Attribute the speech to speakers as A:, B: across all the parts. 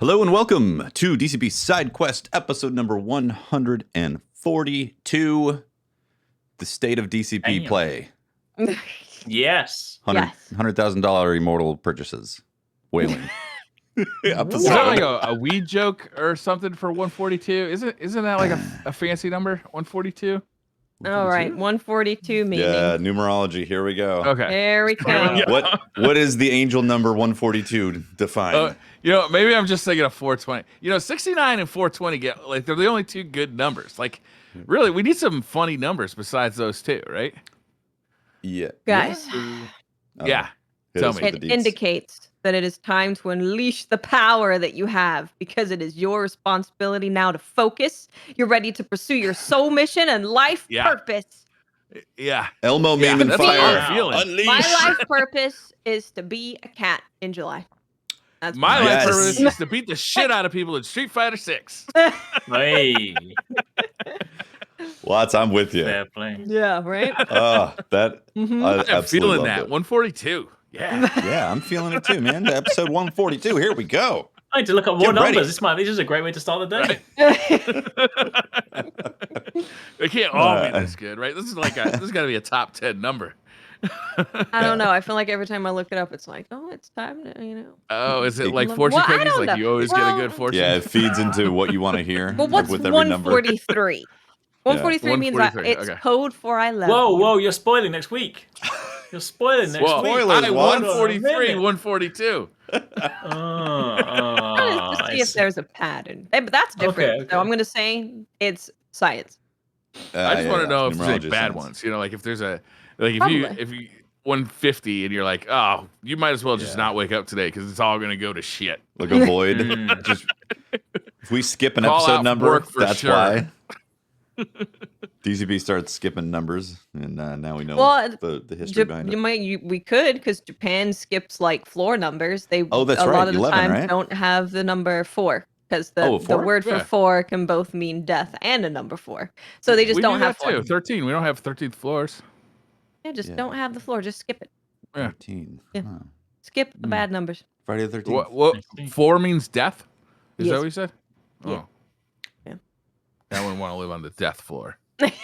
A: Hello and welcome to DCP SideQuest episode number 142, the state of DCP play.
B: Yes.
A: $100,000 immortal purchases. Whaling.
C: Is that like a weed joke or something for 142? Isn't that like a fancy number? 142?
D: All right, 142 meaning.
A: Yeah, numerology. Here we go.
C: Okay.
D: There we go.
A: What is the angel number 142 define?
C: Maybe I'm just thinking of 420. 69 and 420 get like they're the only two good numbers. Like, really, we need some funny numbers besides those two, right?
A: Yeah.
D: Guys,
C: Yeah. Tell me.
D: it indicates that it is time to unleash the power that you have because it is your responsibility now to focus. You're ready to pursue your soul mission and life purpose.
C: Yeah.
A: Elmo meme and fire.
C: Unleash.
D: My life purpose is to be a cat in July. That's
C: my life purpose is to beat the shit out of people in Street Fighter 6.
B: Hey.
A: Lots, I'm with you.
B: Fair play.
D: Yeah, right?
C: I'm feeling that. 142. Yeah.
A: Yeah, I'm feeling it too, man. Episode 142. Here we go.
B: I need to look up more numbers. This is a great way to start the day.
C: They can't all be this good, right? This is got to be a top 10 number.
D: I don't know. I feel like every time I look it up, it's like, oh, it's time to,
C: Oh, is it like fortune cookies? Like you always get a good fortune?
A: Yeah, it feeds into what you want to hear.
D: But what's
A: with every number.
D: 143? 143 means it's code for I love you.
B: Whoa, you're spoiling next week. You're spoiling next week.
A: Spoilers,
C: 143, 142.
D: Just to see if there's a pattern. But that's different.
B: Okay.
D: So I'm going to say it's science.
C: I just want to know if there's any
A: numerology
C: bad
A: science.
C: ones. Like if there's if you 150 and you're like, oh, you might as well just not wake up today because it's all going to go to shit.
A: Like a void. Just if we skip an episode number, that's why. DCP starts skipping numbers, and now we know the history behind it.
D: We could, because Japan skips like floor numbers. They
A: that's
D: a
A: right,
D: lot of the
A: 11,
D: time
A: right?
D: don't have the number 4 because the word for 4 can both mean death and a number 4. So they just don't have 4.
C: 13. We don't have 13th floors.
D: Yeah, don't have the floor. Just skip it.
A: 13.
D: Yeah. Skip the bad numbers.
A: Friday the 13th.
C: What 4 means death? Is that what you said?
D: Yeah.
C: Oh.
D: Yeah.
C: I wouldn't want to live on the death floor.
B: Maybe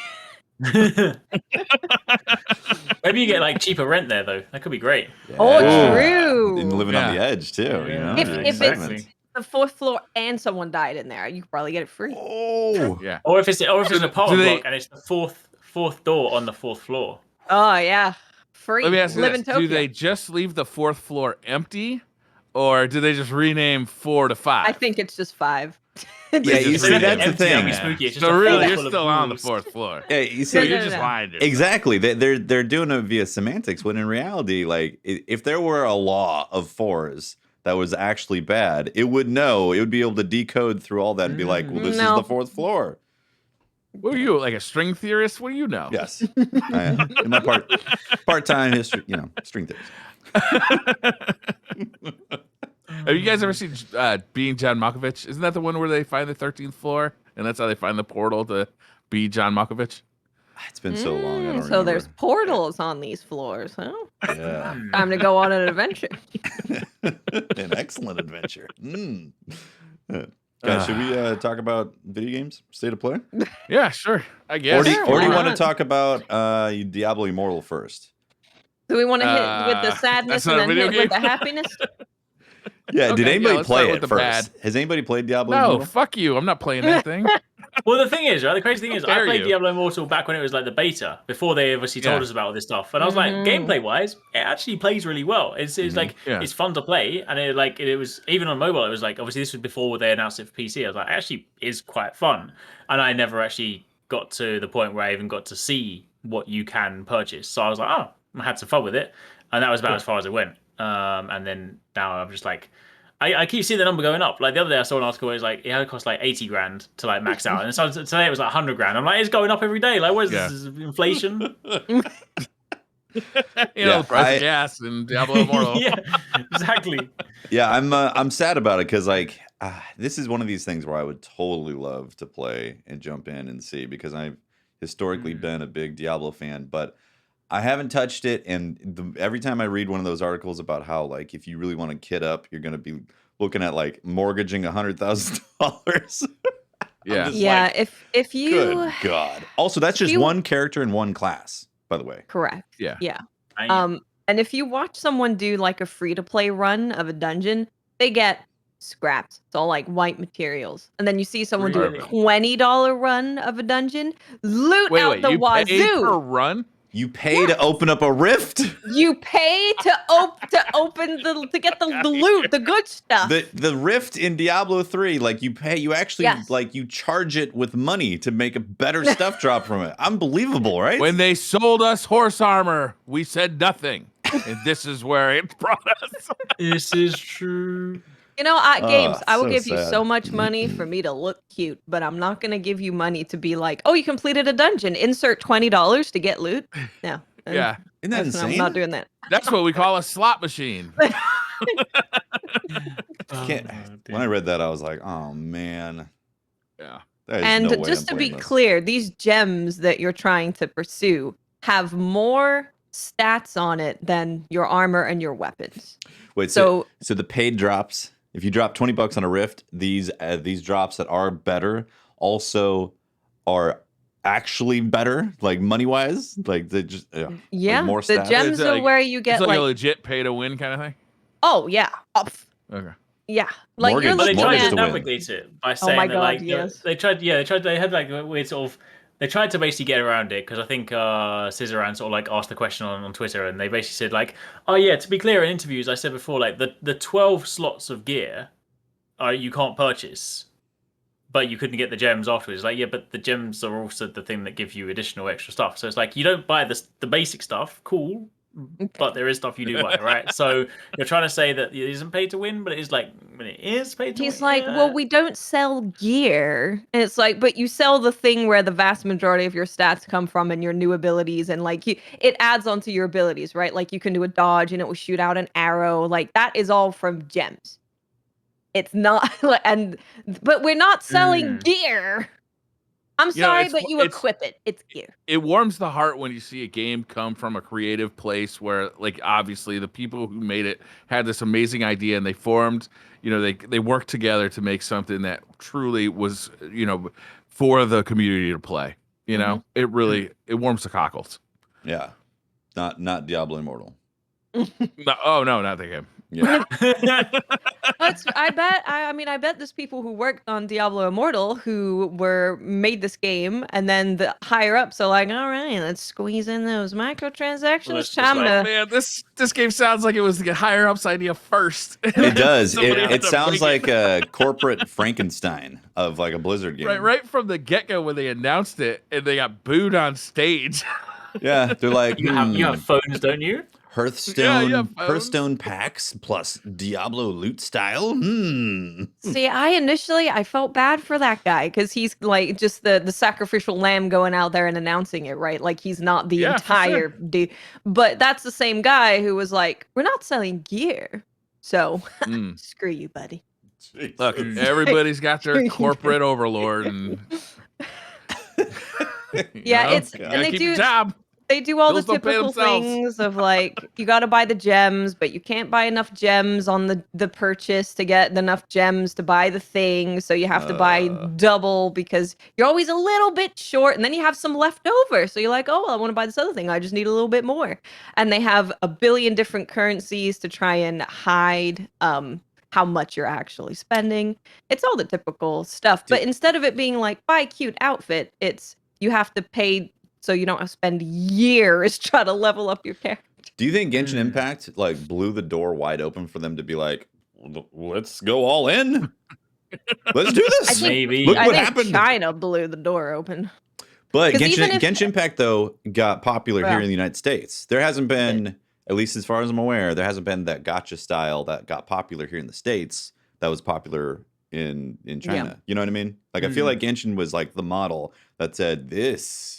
B: you get like cheaper rent there though. That could be great.
A: Yeah.
D: Oh, true.
A: And living on the edge too.
B: Yeah.
D: If it's the 4th floor and someone died in there, you could probably get it free.
A: Oh,
C: yeah.
B: Or if it's an apartment block and it's the fourth door on the 4th floor.
D: Oh yeah, free.
C: Let me ask you
D: Live
C: this.
D: in Tokyo.
C: Do they just leave the 4th floor empty, or do they just rename 4 to 5?
D: I think it's just 5.
A: Yeah, you see, that's the thing.
C: So really, you're still on the 4th floor.
A: Yeah, you see,
C: you're just lying to yourself.
A: Exactly. They're doing it via semantics, when in reality, like if there were a law of 4s that was actually bad, it would know. It would be able to decode through all that and be like, well, this is the 4th floor.
C: What are you, like a string theorist? What do you know?
A: Yes, I am. In my part-time history, string theorist.
C: Have you guys ever seen Being John Malkovich? Isn't that the one where they find the 13th floor, and that's how they find the portal to be John Malkovich?
A: It's been so long. I don't
D: So
A: remember.
D: there's portals on these floors, huh?
A: Yeah.
D: Time to go on an adventure.
A: An excellent adventure. Guys, should we talk about video games, state of play?
C: Yeah, sure. I guess.
A: Or do you want to talk about Diablo Immortal first?
D: Do we want to hit with the sadness and then hit with the happiness?
A: Yeah, did anybody
C: let's
A: play
C: start
A: it
C: with the
A: first? Has anybody played Diablo
C: No,
A: Immortal?
C: fuck you. I'm not playing that thing.
B: Well, the thing is, right? The crazy thing is, I played
C: you.
B: Diablo Immortal back when it was like the beta, before they obviously told us about all this stuff. And I was like, gameplay-wise, it actually plays really well. It's like it's fun to play, and it was even on mobile. It was like obviously this was before they announced it for PC. I was like, it actually is quite fun, and I never actually got to the point where I even got to see what you can purchase. So I was like, oh, I had some fun with it, and that was about as far as it went. And then now I'm just like. I keep seeing the number going up. Like the other day, I saw an article where it was like it had to cost like 80 grand to like max out, and so today it was like 100 grand. I'm like, it's going up every day. Like, what is this? Is inflation?
C: The price of gas and Diablo Immortal.
B: Yeah, exactly.
A: Yeah, I'm sad about it because like this is one of these things where I would totally love to play and jump in and see, because I've historically been a big Diablo fan, but I haven't touched it, and every time I read one of those articles about how, like, if you really want to kit up, you're going to be looking at like mortgaging $100,000.
C: Yeah.
D: Yeah.
A: Like,
D: if you.
A: Good God. Also, that's just one character in one class, by the way.
D: Correct.
C: Yeah.
D: Yeah. And if you watch someone do like a free to play run of a dungeon, they get scraps. It's all like white materials. And then you see someone do a $20 run of a dungeon, loot out the
C: you
D: wazoo.
C: Pay per run?
A: You pay to open up a rift?
D: You pay to get the loot, the good stuff.
A: The rift in Diablo 3, like you pay, you actually like you charge it with money to make a better stuff drop from it. Unbelievable, right?
C: When they sold us horse armor, we said nothing. And this is where it brought us.
B: This is true.
D: You know, games, I will give you
A: sad.
D: so much money for me to look cute, but I'm not going to give you money to be like, oh, you completed a dungeon. Insert $20 to get loot. No.
C: Yeah.
A: Isn't that insane?
D: I'm not doing that.
C: That's what we call a slot machine.
A: When I read that, I was like, oh, man.
C: Yeah.
D: And just to be clear, these gems that you're trying to pursue have more stats on it than your armor and your weapons.
A: Wait, so the paid drops, if you drop $20 on a rift, these drops that are better also are actually better, like money wise, like they just like more stats.
D: The gems are where you get
C: it's like a legit pay to win kind of thing.
D: Oh yeah.
C: Okay.
D: Yeah, like
A: Morgan,
D: you're
B: but they
D: looking
B: tried
D: at
B: to navigate it by saying that, like, they had like a weird sort of. They tried to basically get around it because I think Scissoran sort of like asked the question on Twitter, and they basically said like, "Oh yeah, to be clear, in interviews I said before, like the 12 slots of gear, you can't purchase, but you couldn't get the gems afterwards." Like, yeah, but the gems are also the thing that give you additional extra stuff. So it's like you don't buy the basic stuff, cool, but there is stuff you do buy, right? So you're trying to say that it isn't pay to win, but it is like it is pay to win.
D: He's like, well, we don't sell gear. And it's like, but you sell the thing where the vast majority of your stats come from and your new abilities, and like it adds onto your abilities, right? Like you can do a dodge and it will shoot out an arrow. Like that is all from gems. It's not but we're not selling gear. I'm sorry, but you equip it. It's gear.
C: It warms the heart when you see a game come from a creative place where, like, obviously the people who made it had this amazing idea and they formed, they worked together to make something that truly was, for the community to play. It really, it warms the cockles.
A: Yeah. Not Diablo Immortal.
C: No, not the game.
A: Yeah.
D: I bet there's people who worked on Diablo Immortal who made this game, and then the higher ups are like, all right, let's squeeze in those microtransactions.
C: Man, this game sounds like it was the higher ups idea first.
A: It does. It sounds like a corporate Frankenstein of like a Blizzard game.
C: Right from the get-go when they announced it and they got booed on stage.
A: Yeah, they're like,
B: you have phones, don't you?
A: Hearthstone packs plus Diablo loot style.
D: See, I felt bad for that guy because he's like just the sacrificial lamb going out there and announcing it, right? Like he's not the entire dude. But that's the same guy who was like, we're not selling gear. So screw you, buddy.
A: Jeez.
C: Look, everybody's got their corporate overlord and
D: and they
C: keep
D: do
C: your job.
D: They do all
C: Bills
D: the
C: don't pay
D: typical
C: themselves.
D: things of like, you got to buy the gems, but you can't buy enough gems on the purchase to get enough gems to buy the thing. So you have to buy double because you're always a little bit short. And then you have some left over. So you're like, oh, well, I want to buy this other thing. I just need a little bit more. And they have a billion different currencies to try and hide how much you're actually spending. It's all the typical stuff. But instead of it being like, buy a cute outfit, it's you have to pay so you don't have to spend years trying to level up your character.
A: Do you think Genshin Impact like blew the door wide open for them to be like, let's go all in? Let's do this.
B: Maybe.
A: Look what
D: think
A: happened.
D: China blew the door open.
A: But Genshin Impact, though, got popular here in the United States. There hasn't been, at least as far as I'm aware, there hasn't been that gacha style that got popular here in the States that was popular in China.
D: Yeah.
A: You know what I mean? Like, I feel like Genshin was like the model that said, this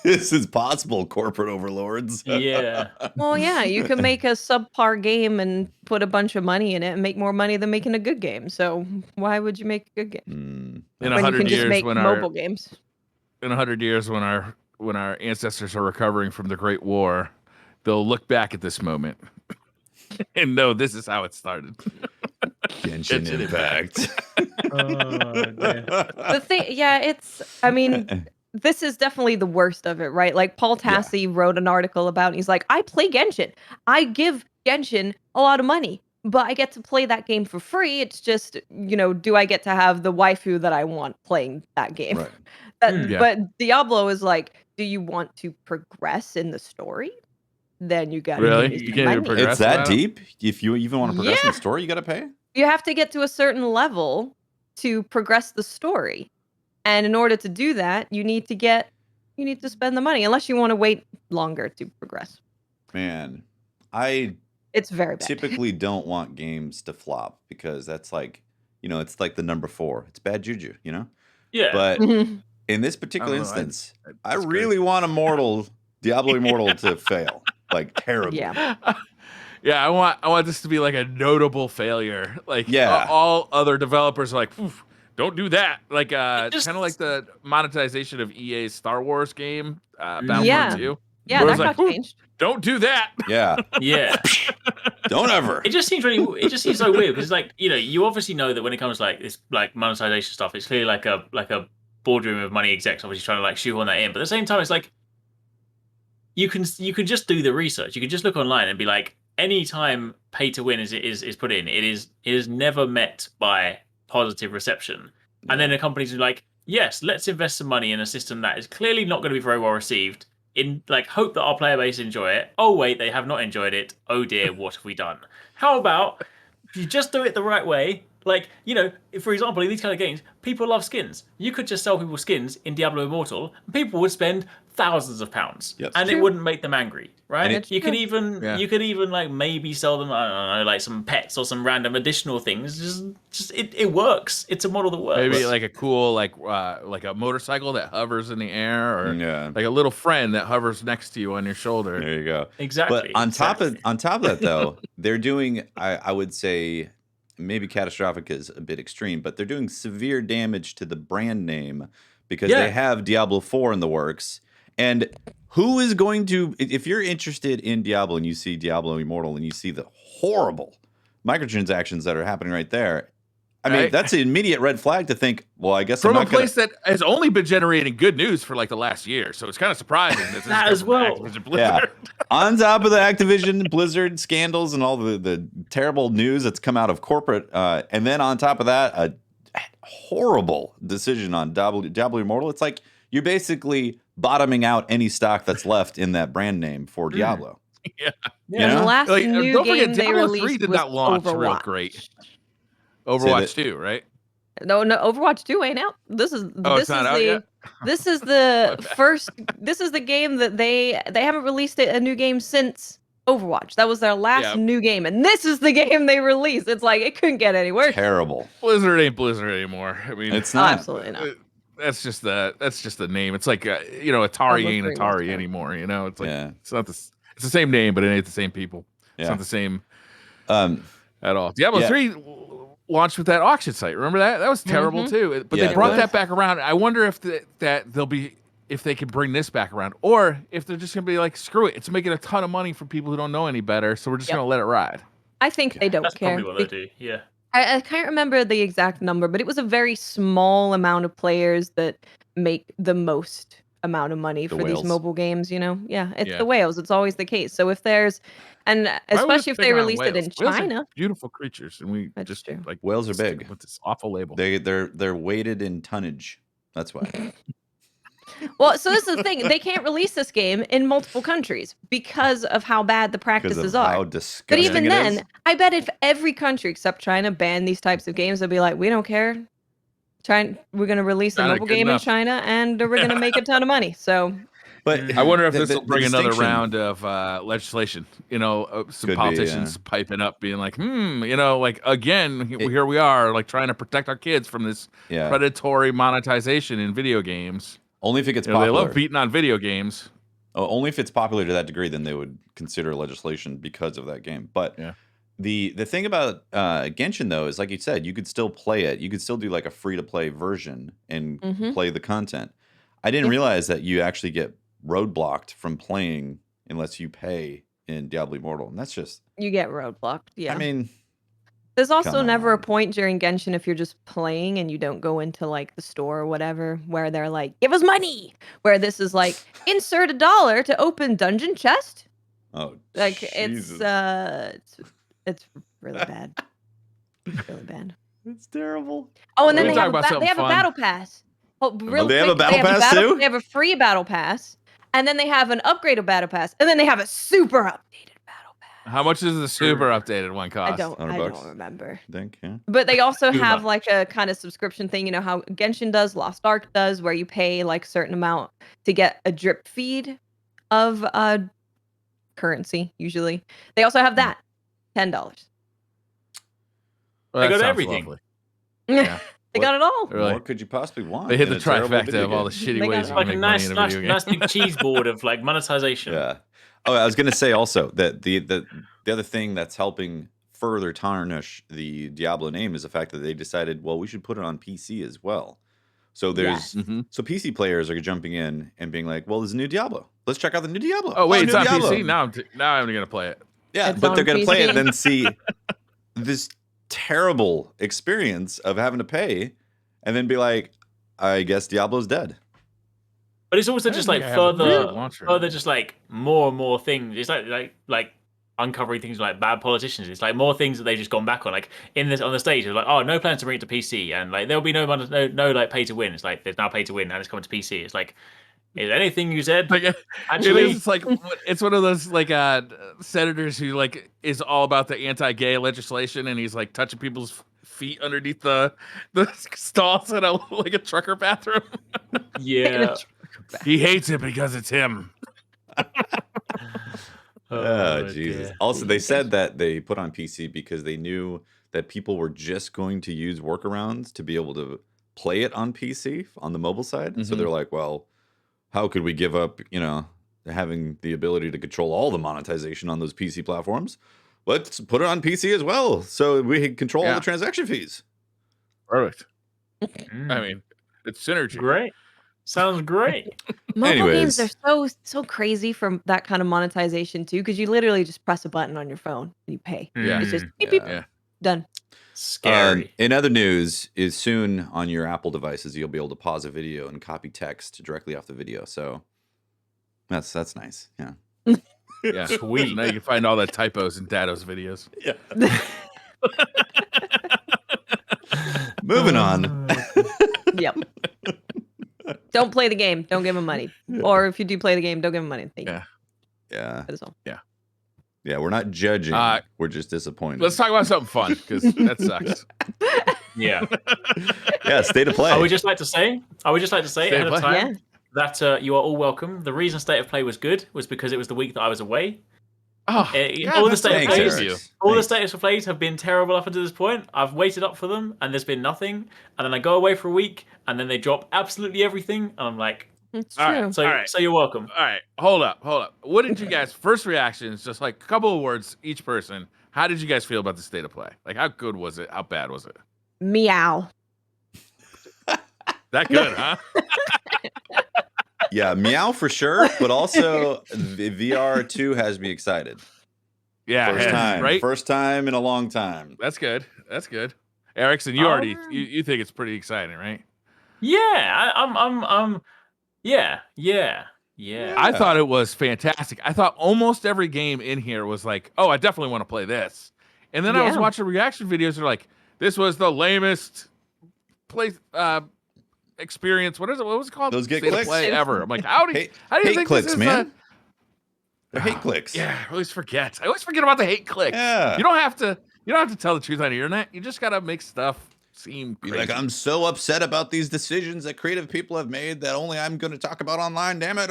A: is possible, corporate overlords.
B: Yeah.
D: Well, yeah, you can make a subpar game and put a bunch of money in it and make more money than making a good game. So why would you make a good game?
C: In
D: when you can
C: 100
D: just
C: years,
D: make
C: when
D: mobile games.
C: In 100 years, when when our ancestors are recovering from the Great War, they'll look back at this moment and know this is how it started.
A: Genshin Impact.
D: The thing, I mean, this is definitely the worst of it, right? Like Paul Tassi wrote an article about it, and he's like, I play Genshin. I give Genshin a lot of money, but I get to play that game for free. It's just, do I get to have the waifu that I want playing that game?
A: Right.
D: But Diablo is like, do you want to progress in the story? Then you gotta
C: Really?
D: give me
C: You
D: some
C: can't even
D: money.
C: progress
A: It's that
C: without it?
A: deep? If you even want to progress in the story, you got to pay?
D: You have to get to a certain level to progress the story. And in order to do that, you need to spend the money unless you want to wait longer to progress.
A: Man,
D: It's very bad.
A: typically don't want games to flop because that's like, it's like the number 4. It's bad juju,
B: Yeah.
A: But
D: Mhm.
A: in this
C: I
A: particular
C: don't know,
A: instance, I
C: disagree.
A: really want Diablo Immortal to fail, like terribly.
D: Yeah.
C: Yeah, I want this to be like a notable failure. Like
A: Yeah.
C: all other developers are like, "Oof, don't do that. Like
B: just-
C: kind of like the monetization of EA's Star Wars game, Battlefront
D: Yeah.
C: 2.
D: Yeah,
C: Where
D: that
C: it's
D: got
C: like,
D: changed.
C: don't do that.
A: Yeah.
B: Yeah.
A: Don't ever.
B: It just seems so weird because like, you obviously know that when it comes to like this like monetization stuff, it's clearly like a boardroom of money execs obviously trying to like shoehorn that in. But at the same time, it's like you can just do the research. You can just look online and be like, anytime pay to win is put in, it is never met by positive reception. And then the companies are like, yes, let's invest some money in a system that is clearly not going to be very well received. In like hope that our player base enjoy it. Oh wait, they have not enjoyed it. Oh dear, what have we done? How about if you just do it the right way? Like, if, for example, in these kind of games, people love skins. You could just sell people skins in Diablo Immortal, and people would spend thousands of pounds,
A: Yep.
B: and it
D: True.
B: wouldn't make them angry, right?
A: And
B: You could
C: Yeah.
B: even like maybe sell them, I don't know, like some pets or some random additional things. Just it works. It's a model that works.
C: Maybe like a cool like a motorcycle that hovers in the air, or like a little friend that hovers next to you on your shoulder.
A: There you go.
B: Exactly.
A: But on top of that, though, they're doing, I would say, maybe catastrophic is a bit extreme, but they're doing severe damage to the brand name because they have Diablo 4 in the works. And who is going to, if you're interested in Diablo and you see Diablo Immortal and you see the horrible microtransactions that are happening right there, I mean, that's an immediate red flag to think, well, I guess
C: from
A: I'm
C: a
A: not gonna...
C: place that has only been generating good news for like the last year. So it's kind of surprising that this
B: That
C: is
B: as well.
C: Activision Blizzard.
A: On top of the Activision Blizzard scandals and all the terrible news that's come out of corporate, and then on top of that, a horrible decision on Diablo Immortal. It's like you're basically bottoming out any stock that's left in that brand name for Diablo.
C: Yeah.
A: You
D: And the
A: know?
D: last
C: Like,
D: new
C: don't
D: game
C: forget,
D: they
C: Diablo 3
D: released
C: did
D: was
C: not launch real
D: Overwatch.
C: great. Overwatch 2, right?
D: No, Overwatch 2 ain't out. This is
C: It's not out yet?
D: This is the first. This is the game that they haven't released a new game since Overwatch. That was their last new game, and this is the game they released. It's like it couldn't get any worse.
A: Terrible.
C: Blizzard ain't Blizzard anymore. I mean,
A: It's not.
D: Absolutely not.
C: That's just the name. It's like Atari ain't
D: Diablo 3 was
C: Atari
D: terrible.
C: anymore. It's like
A: Yeah.
C: it's not the it's the same name, but it ain't the same people. It's
A: Yeah.
C: not the same
A: At
C: all. Diablo 3 launched with that auction site. Remember that? That was terrible too. But
A: Yeah,
C: they brought
A: it
C: that back around. I wonder if if they can bring this back around, or if they're just gonna be like, screw it, it's making a ton of money for people who don't know any better, so we're just gonna let it ride.
D: I think they don't
B: That's
D: care.
B: probably what they do. Yeah.
D: I can't remember the exact number, but it was a very small amount of players that make the most amount of money
A: The
D: for
A: whales.
D: these mobile games. Yeah, it's
C: Yeah.
D: the whales. It's always the case. So if there's, and
C: Why would
D: especially
C: we
D: if they
C: pick on
D: released it
C: whales?
D: in
C: Whales are
D: China.
C: beautiful creatures, and we
D: That's
C: just
D: true.
C: like
A: Whales are
C: stick
A: big.
C: with this awful label.
A: They're weighted in tonnage. That's why.
D: Well, so this is the thing. They can't release this game in multiple countries because of how bad the
A: Because
D: practices
A: of
D: are.
A: how
D: But
A: disgusting
D: even
A: it
D: then,
A: is.
D: I bet if every country except China banned these types of games, they'd be like, we don't care. We're going to release a
C: China,
D: mobile
C: good
D: game
C: enough.
D: in China and we're going to make a ton of money. So
A: But
C: I wonder if
A: the-
C: this
A: the-
C: will
A: the
C: bring another
A: distinction-
C: round of legislation. Some
A: Could be,
C: politicians piping up, being like, like again, here we are, like trying to protect our kids from this
A: Yeah.
C: predatory monetization in video games.
A: Only if it gets
C: They
A: popular.
C: love beating on video games.
A: Only if it's popular to that degree, then they would consider legislation because of that game. But
C: Yeah.
A: the thing about Genshin, though, is like you said, you could still play it. You could still do like a free-to-play version and
D: Mhm.
A: play the content. I didn't
D: Yeah.
A: realize that you actually get roadblocked from playing unless you pay in Diablo Immortal, and that's just
D: You get roadblocked. Yeah.
A: I mean,
D: there's also
A: come
D: never a
A: on.
D: point during Genshin if you're just playing and you don't go into like the store or whatever where they're like, give us money. Where this is like, insert $1 to open dungeon chest.
A: Oh,
D: Like
A: Jesus.
D: it's really bad. It's really bad.
A: It's terrible.
D: Oh, and then
C: We
D: they
C: talk
D: have,
C: about
D: they have a
C: something
D: battle pass. Oh, real
A: they have
D: quick,
A: a battle pass too?
D: They have a free battle pass, and then they have an upgraded battle pass, and then they have a super updated battle pass.
C: How much does the super updated one cost?
D: I don't
A: $100?
D: remember.
A: I think, yeah.
D: But they also
B: Too
D: have
B: much.
D: like a kind of subscription thing, you know how Genshin does, Lost Ark does, where you pay like a certain amount to get a drip feed of currency. Usually, they also have that, $10.
C: Well,
B: They
C: that
B: got
C: sounds
B: everything.
C: lovely. Yeah.
D: They got it all.
C: They're like-
A: More could you possibly want?
C: They hit
A: in
C: the
A: a terrible
C: trifecta
A: video
C: of all the
A: game?
C: shitty
D: They
C: ways
D: got
C: you can
B: Like a
C: make money
B: nice,
C: in a
B: nice,
C: video game.
B: nice big cheese board of like monetization.
A: Yeah. Oh, I was gonna say also that the other thing that's helping further tarnish the Diablo name is the fact that they decided, well, we should put it on PC as well. So there's
D: Yes.
A: so PC players are jumping in and being like, well, there's a new Diablo. Let's check out the new Diablo.
C: Oh wait, it's
A: new
C: on
A: Diablo.
C: PC now. Now I'm gonna play it.
A: Yeah,
D: It's
A: but they're
D: on
A: gonna play it and
D: PC.
A: then see this terrible experience of having to pay, and then be like, I guess Diablo's dead.
B: But it's also
C: I
B: just
C: don't
B: like
C: think I have a weird
B: further,
C: launcher.
B: just like more and more things. It's like uncovering things like bad politicians. It's like more things that they've just gone back on. Like in this on the stage, it's like, oh, no plans to bring it to PC, and like there'll be no like pay to win. It's like there's now pay to win, and it's coming to PC. It's like, is anything you said
C: Like
B: actually?
C: it's like it's one of those like senators who like is all about the anti-gay legislation, and he's like touching people's feet underneath the stalls in a like a trucker bathroom.
B: Yeah.
C: He hates it because it's him.
A: Oh, Jesus.
B: dear.
A: Also, they said that they put on PC because they knew that people were just going to use workarounds to be able to play it on PC on the mobile side. So
C: Mhm.
A: they're like, well, how could we give up, having the ability to control all the monetization on those PC platforms? Let's put it on PC as well so we can control all
C: Yeah.
A: the transaction fees.
C: Perfect.
B: Mm,
C: I mean, it's synergy.
B: great. Sounds great.
D: Mobile games
A: Anyways.
D: are so crazy from that kind of monetization too, because you literally just press a button on your phone and you pay.
C: Yeah.
D: It's just
B: Mm,
D: beep, beep,
C: Yeah.
D: done.
B: scary.
A: In other news, is soon on your Apple devices, you'll be able to pause a video and copy text directly off the video. So that's nice. Yeah.
C: Yeah.
B: Sweet.
C: So now you can find all the typos in Dado's videos.
A: Yeah. Moving on.
D: Yep. Don't play the game. Don't give him money. Or if you do play the game, don't give him money. Thank you.
C: Yeah.
A: Yeah.
D: That is all.
A: Yeah. We're not judging. We're just disappointed.
C: Let's talk about something fun because that sucks.
B: Yeah.
A: Yeah. State of play.
B: I would just like to say
C: State
B: ahead
C: of
B: of
C: play.
B: time that you are all welcome. The reason State of Play was good was because it was the week that I was away.
C: Oh,
B: All the
C: that's
B: state of
C: nice
B: plays,
C: of you.
B: all the
A: Thanks.
B: status of plays have been terrible up until this point. I've waited up for them, and there's been nothing. And then I go away for a week, and then they drop absolutely everything, and I'm like,
D: It's
C: All right.
D: true.
B: so,
C: All right.
B: so you're welcome.
C: All right, hold up. What did you guys first reactions? Just like a couple of words each person. How did you guys feel about the state of play? Like, how good was it? How bad was it?
D: Meow.
C: That good, huh?
A: Yeah. Meow for sure. But also, the VR2 has me excited.
C: Yeah,
A: First time.
C: right?
A: First time in a long time.
C: That's good. That's good. Erickson, you already you think it's pretty exciting, right?
B: Yeah, yeah.
C: I thought it was fantastic. I thought almost every game in here was like, oh, I definitely want to play this. And then I was
D: Yeah.
C: watching reaction videos. They're like, this was the lamest play experience. What is it? What was it called?
A: Those get
C: State of
A: clicks.
C: play ever. I'm like, how do you
A: Hate
C: think
A: clicks,
C: this is
A: man. They're hate clicks.
C: Yeah, I always forget. I always forget about the hate clicks.
A: Yeah.
C: You don't have to tell the truth on the internet. You just gotta make stuff seem
A: Be
C: crazy.
A: like, I'm so upset about these decisions that creative people have made that only I'm going to talk about online. Damn it.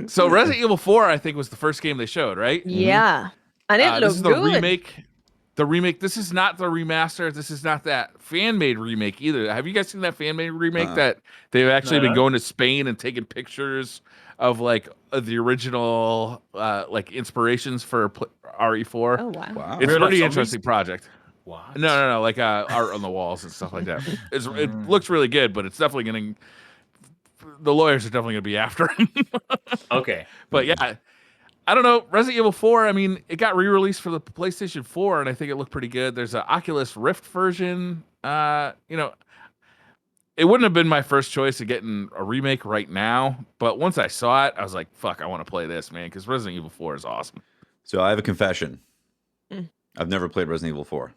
C: So Resident Evil 4, I think, was the first game they showed, right?
D: Yeah. And it
C: This
D: looked
C: is the
D: good.
C: remake. The remake. This is not the remaster. This is not that fan-made remake either. Have you guys seen that fan-made remake that they've actually been going to Spain and taking pictures of like the original like inspirations for RE4?
D: Oh wow.
A: Wow.
C: It's a
B: Real life
C: pretty
B: zombies?
C: interesting project.
B: What?
C: No, like art on the walls and stuff like that. It looks really good, but it's definitely going to. The lawyers are definitely going to be after him.
B: Okay.
C: But yeah, I don't know. Resident Evil 4, I mean, it got re-released for the PlayStation 4, and I think it looked pretty good. There's an Oculus Rift version. It wouldn't have been my first choice of getting a remake right now, but once I saw it, I was like, fuck, I want to play this, man, because Resident Evil 4 is awesome.
A: So I have a confession. I've never played Resident Evil 4.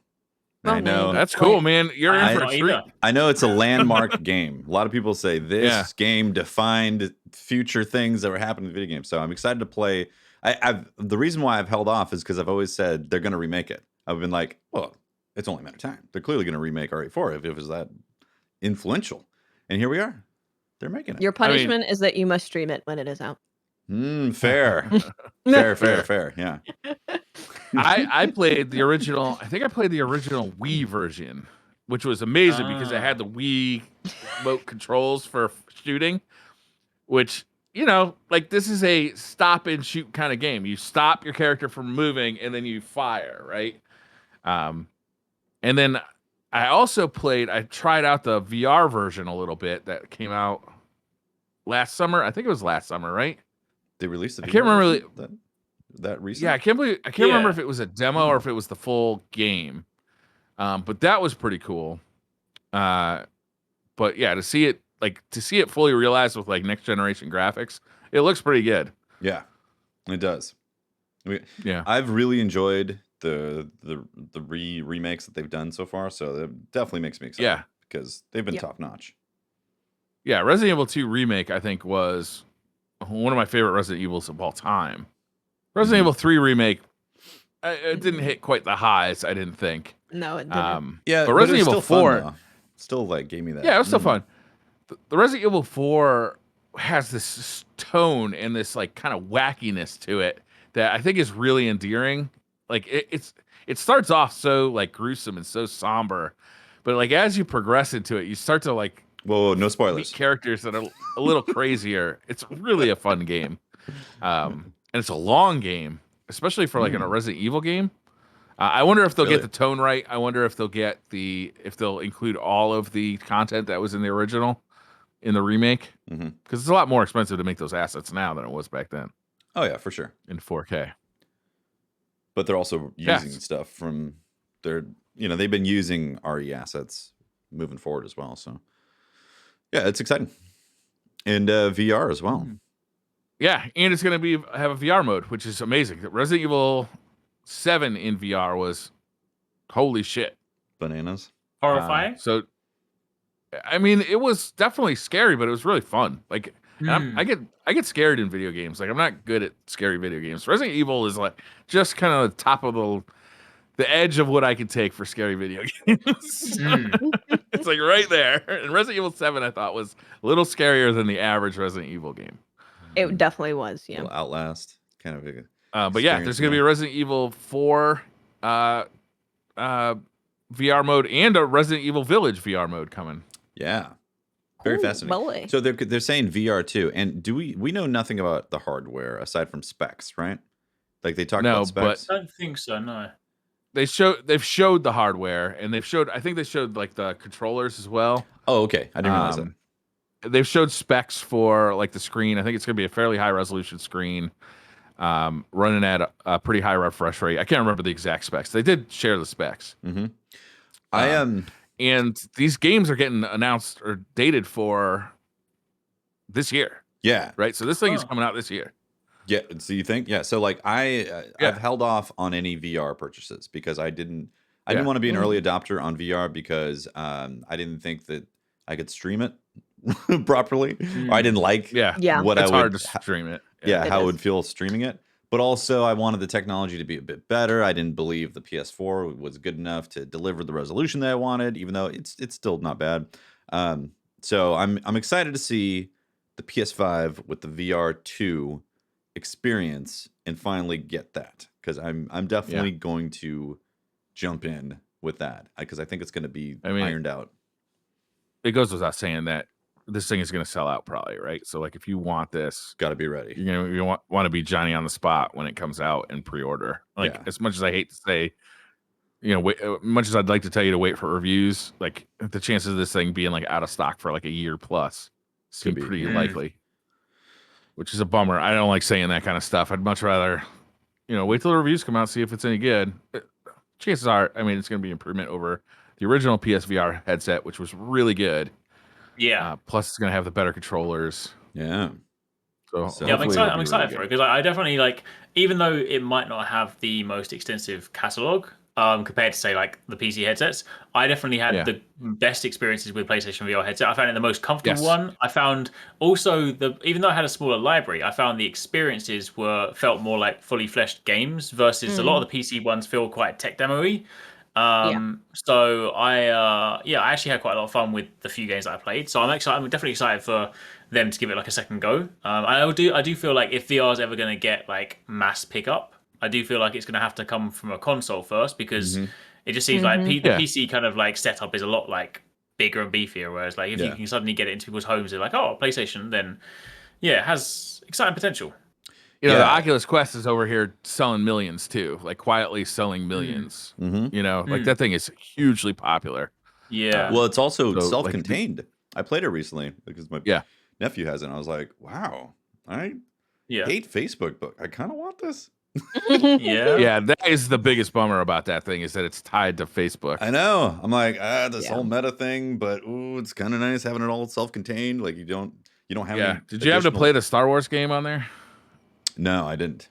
D: Well,
A: I know
C: that's cool, man. You're in for a treat.
A: I know it's a landmark game. A lot of people say this game defined future things that were happening in video games. So I'm excited to play. The reason why I've held off is because I've always said they're going to remake it. I've been like, well, it's only a matter of time. They're clearly going to remake RE4 if it was that influential. And here we are. They're making it.
D: Your punishment is that you must stream it when it is out.
A: Fair. fair. Yeah.
C: I played the original. I think I played the original Wii version, which was amazing because it had the Wii remote controls for shooting, which, like this is a stop and shoot kind of game. You stop your character from moving and then you fire, right? And then I tried out the VR version a little bit that came out last summer. I think it was last summer, right?
A: They released the VR
C: I can't remember
A: that recent.
C: Yeah, I can't remember if it was a demo or if it was the full game. But that was pretty cool. But yeah, to see it fully realized with like next generation graphics, it looks pretty good.
A: Yeah, it does. I've really enjoyed the remakes that they've done so far, so that definitely makes me excited.
C: Yeah,
A: because they've been top notch.
C: Yeah, Resident Evil 2 remake I think was one of my favorite Resident Evils of all time. Resident Evil 3 remake, it didn't hit quite the highs, I didn't think.
D: No, it didn't.
C: But Resident Evil 4
A: fun, still like gave me that.
C: Yeah, it was still fun. The Resident Evil 4 has this tone and this like kind of wackiness to it that I think is really endearing. Like it starts off so like gruesome and so somber, but like as you progress into it, you start to like
A: whoa, no spoilers.
C: Meet characters that are a little crazier. It's really a fun game, and it's a long game, especially for like in a Resident Evil game. I wonder if they'll get the tone right. I wonder if they'll include all of the content that was in the original in the remake, because it's a lot more expensive to make those assets now than it was back then.
A: Oh yeah, for sure.
C: In 4K.
A: But they're also using stuff from they've been using RE assets moving forward as well. So yeah, it's exciting. And VR as well.
C: Yeah, and it's going to have a VR mode, which is amazing. Resident Evil 7 in VR was holy shit.
A: Bananas.
B: Horrifying?
C: So I mean, it was definitely scary, but it was really fun. Like I get scared in video games. Like I'm not good at scary video games. Resident Evil is like just kind of the top of the edge of what I can take for scary video games. It's like right there. And Resident Evil 7 I thought was a little scarier than the average Resident Evil game.
D: It definitely was, yeah.
A: Outlast kind of
C: but yeah, there's going to be a Resident Evil 4 VR mode and a Resident Evil Village VR mode coming.
A: Yeah. Very fascinating.
D: Boy.
A: So they're saying VR too. And do we know nothing about the hardware aside from specs, right? Like they talked about specs.
B: I don't think so, no.
C: They've showed the hardware, and I think they showed like the controllers as well.
A: Oh, okay. I didn't realize that.
C: They've showed specs for like the screen. I think it's going to be a fairly high resolution screen, running at a pretty high refresh rate. I can't remember the exact specs. They did share the specs. And these games are getting announced or dated for this year.
A: Yeah.
C: Right. So this thing is coming out this year.
A: Yeah. So you think? Yeah. So like I've held off on any VR purchases because I didn't want to be an early adopter on VR because I didn't think that I could stream it properly. Or I didn't like what
C: it's hard to stream it.
A: How it would feel streaming it. But also, I wanted the technology to be a bit better. I didn't believe the PS4 was good enough to deliver the resolution that I wanted, even though it's still not bad. So I'm excited to see the PS5 with the VR2 experience and finally get that, because I'm definitely going to jump in with that because I think it's going to be ironed out.
C: It goes without saying that this thing is going to sell out probably, right? So like if you want this,
A: got to be ready.
C: You want to be Johnny on the spot when it comes out and pre-order. Like as much as I hate to say much as I'd like to tell you to wait for reviews, like the chances of this thing being like out of stock for like a year plus seem pretty likely, which is a bummer. I don't like saying that kind of stuff. I'd much rather, wait till the reviews come out, see if it's any good. Chances are, I mean, it's going to be improvement over the original PSVR headset, which was really good.
B: Yeah.
C: Plus, it's going to have the better controllers.
A: Yeah.
B: So yeah, I'm excited for it because I definitely like, even though it might not have the most extensive catalog compared to say like the PC headsets, I definitely had the best experiences with PlayStation VR headset. I found it the most comfortable one. I found also even though I had a smaller library, I found the experiences felt more like fully fleshed games versus a lot of the PC ones feel quite tech demo-y. So I actually had quite a lot of fun with the few games that I played. So I'm definitely excited for them to give it like a second go. I do feel like if VR is ever going to get like mass pickup, I do feel like it's going to have to come from a console first because it just seems like the PC kind of like setup is a lot like bigger and beefier. Whereas like if you can suddenly get it into people's homes, they're like, oh, PlayStation, then it has exciting potential.
C: The Oculus Quest is over here selling millions too, like quietly selling millions. Like that thing is hugely popular.
B: Yeah.
A: Well, it's also self-contained. I played it recently because my nephew has it. And I was like, wow, I hate Facebook, but I kind of want this.
C: Yeah, that is the biggest bummer about that thing is that it's tied to Facebook.
A: I know. I'm like, this whole meta thing, but it's kind of nice having it all self-contained. Like you don't have any.
C: Did you have to play the Star Wars game on there?
A: No, I didn't.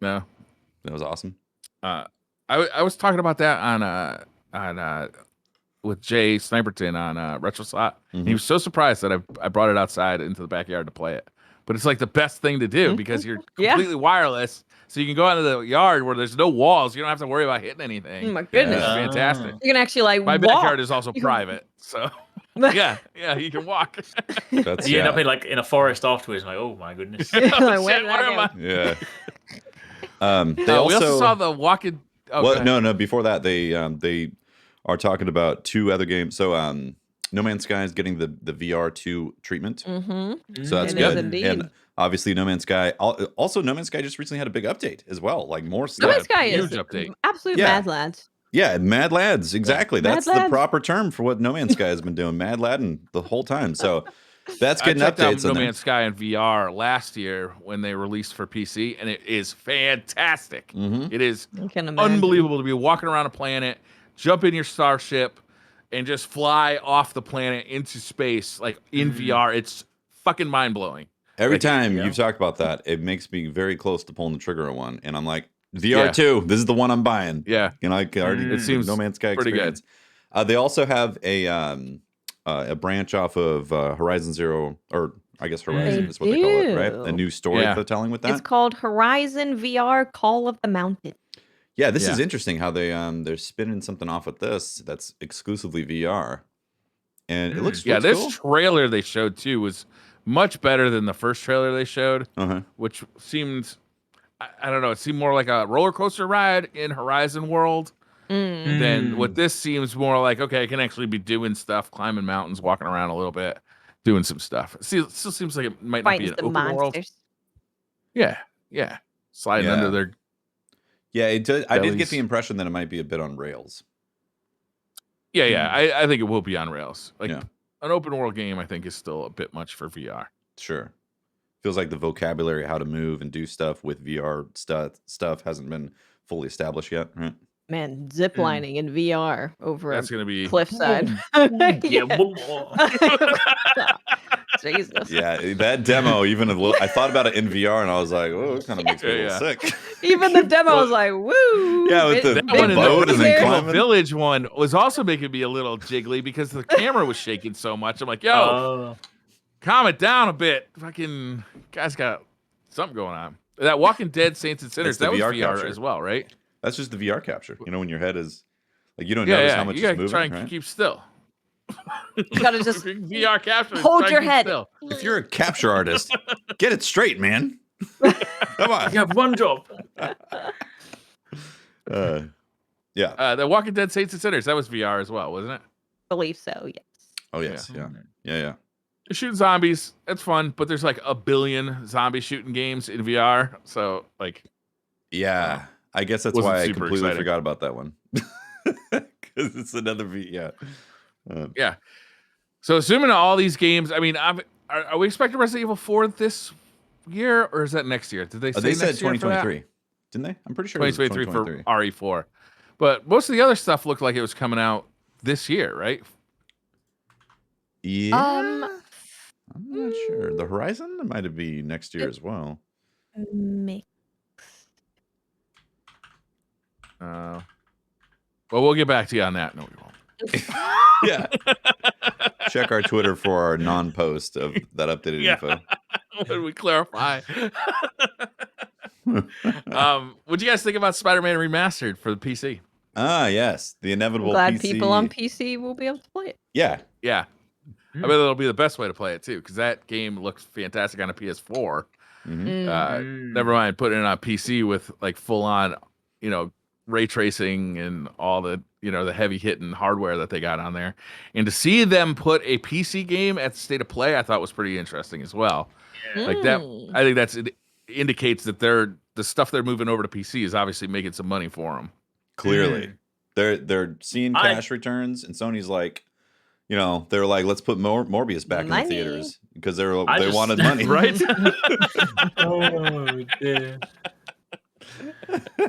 C: No,
A: that was awesome.
C: I was talking about that on with Jay Sniperton on RetroSlot. He was so surprised that I brought it outside into the backyard to play it. But it's like the best thing to do because you're completely wireless, so you can go out into the yard where there's no walls. You don't have to worry about hitting anything.
D: Oh my goodness,
C: it's fantastic.
D: You can actually like
C: my
D: walk.
C: backyard is also private, so. Yeah, you can walk.
B: You end up in a forest afterwards. Like, oh my goodness.
C: Where am I?
A: Yeah.
C: We also saw the walking.
A: No. Before that, they are talking about two other games. So, No Man's Sky is getting the VR 2 treatment. So that's good. And obviously, No Man's Sky. Also, No Man's Sky just recently had a big update as well. Like more stuff.
D: No Man's Sky is
C: huge update.
D: Absolute mad lads.
A: Yeah, Mad Lads, exactly.
D: Mad
A: That's
D: lads.
A: the proper term for what No Man's Sky has been doing. Mad Laddin the whole time. So that's getting
C: I checked
A: updates.
C: out No Man's Sky in VR last year when they released for PC, and it is fantastic. It is unbelievable to be walking around a planet, jump in your starship, and just fly off the planet into space, like in VR. It's fucking mind blowing.
A: Every time you've talked about that, it makes me very close to pulling the trigger on one, and I'm like, VR 2, this is the one I'm buying.
C: Yeah.
A: I already
C: it seems
A: No Man's Sky
C: pretty
A: experience. Good. They also have a branch off of Horizon Zero, or I guess Horizon is what they call it, right? A new story they're telling with that.
D: It's called Horizon VR Call of the Mountain.
A: Yeah, this is interesting how they're spinning something off with this that's exclusively VR. And it looks
C: this
A: cool.
C: trailer they showed too was much better than the first trailer they showed, which seemed, I don't know, it seemed more like a roller coaster ride in Horizon World than what this seems more like. Okay, I can actually be doing stuff, climbing mountains, walking around a little bit, doing some stuff. It still seems like it might not be an open world. Yeah, sliding under their.
A: Yeah, it does. I did get the impression that it might be a bit on rails.
C: Yeah, I think it will be on rails. Like an open world game, I think is still a bit much for VR.
A: Sure. Feels like the vocabulary, how to move and do stuff with VR stuff hasn't been fully established yet, right?
D: Man, ziplining in VR over
C: That's gonna be
D: cliffside. Jesus.
A: Yeah, that demo, even I thought about it in VR and I was like, oh, it kind of makes me a little sick.
D: Even the demo was like, woo.
A: Yeah, with the
C: one
A: boat and then climbing.
C: The village one was also making me a little jiggly because the camera was shaking so much. I'm like, yo, calm it down a bit. Fucking guys got something going on. That Walking Dead Saints and Sinners, that was VR capture
A: as
C: well, right?
A: That's just the VR capture. You know, when your head is like, you don't notice how much it's moving.
C: You gotta try and keep still.
D: You gotta just
C: VR capture.
D: Hold your head.
C: Still.
A: If you're a capture artist, get it straight, man. Come on.
B: You have one job.
C: The Walking Dead Saints and Sinners, that was VR as well, wasn't it?
D: I believe so, yes.
A: Oh, yes. Yeah.
C: You're shooting zombies. That's fun, but there's like a billion zombie shooting games in VR. So, like,
A: yeah, I guess that's why I completely forgot about that one. Because it's another yeah.
C: Yeah. So assuming all these games, I mean, are we expecting Resident Evil 4 this year, or is that next year? Did they say
A: they said
C: next year
A: 2023, didn't they? I'm pretty sure
C: 2023
A: it was 2023
C: for RE4. But most of the other stuff looked like it was coming out this year, right?
A: Yeah. I'm not sure. The Horizon might be next year as well.
C: Well, we'll get back to you on that. No, we won't.
A: Yeah. Check our Twitter for our non-post of that updated info.
C: When we clarify. What'd you guys think about Spider-Man Remastered for the PC?
A: Yes. The inevitable
D: I'm glad
A: PC.
D: people on PC will be able to play it.
A: Yeah.
C: Yeah. I bet it'll be the best way to play it too, because that game looks fantastic on a PS4. Never mind putting it on PC with like full on, ray tracing and all the, the heavy hitting hardware that they got on there. And to see them put a PC game at the State of Play, I thought was pretty interesting as well. Yeah. Like that, I think it indicates that the stuff they're moving over to PC is obviously making some money for them.
A: Clearly, they're seeing cash returns, and Sony's like, they're like, let's put Morbius back in the theaters because they wanted money,
C: right?
B: Oh, dear.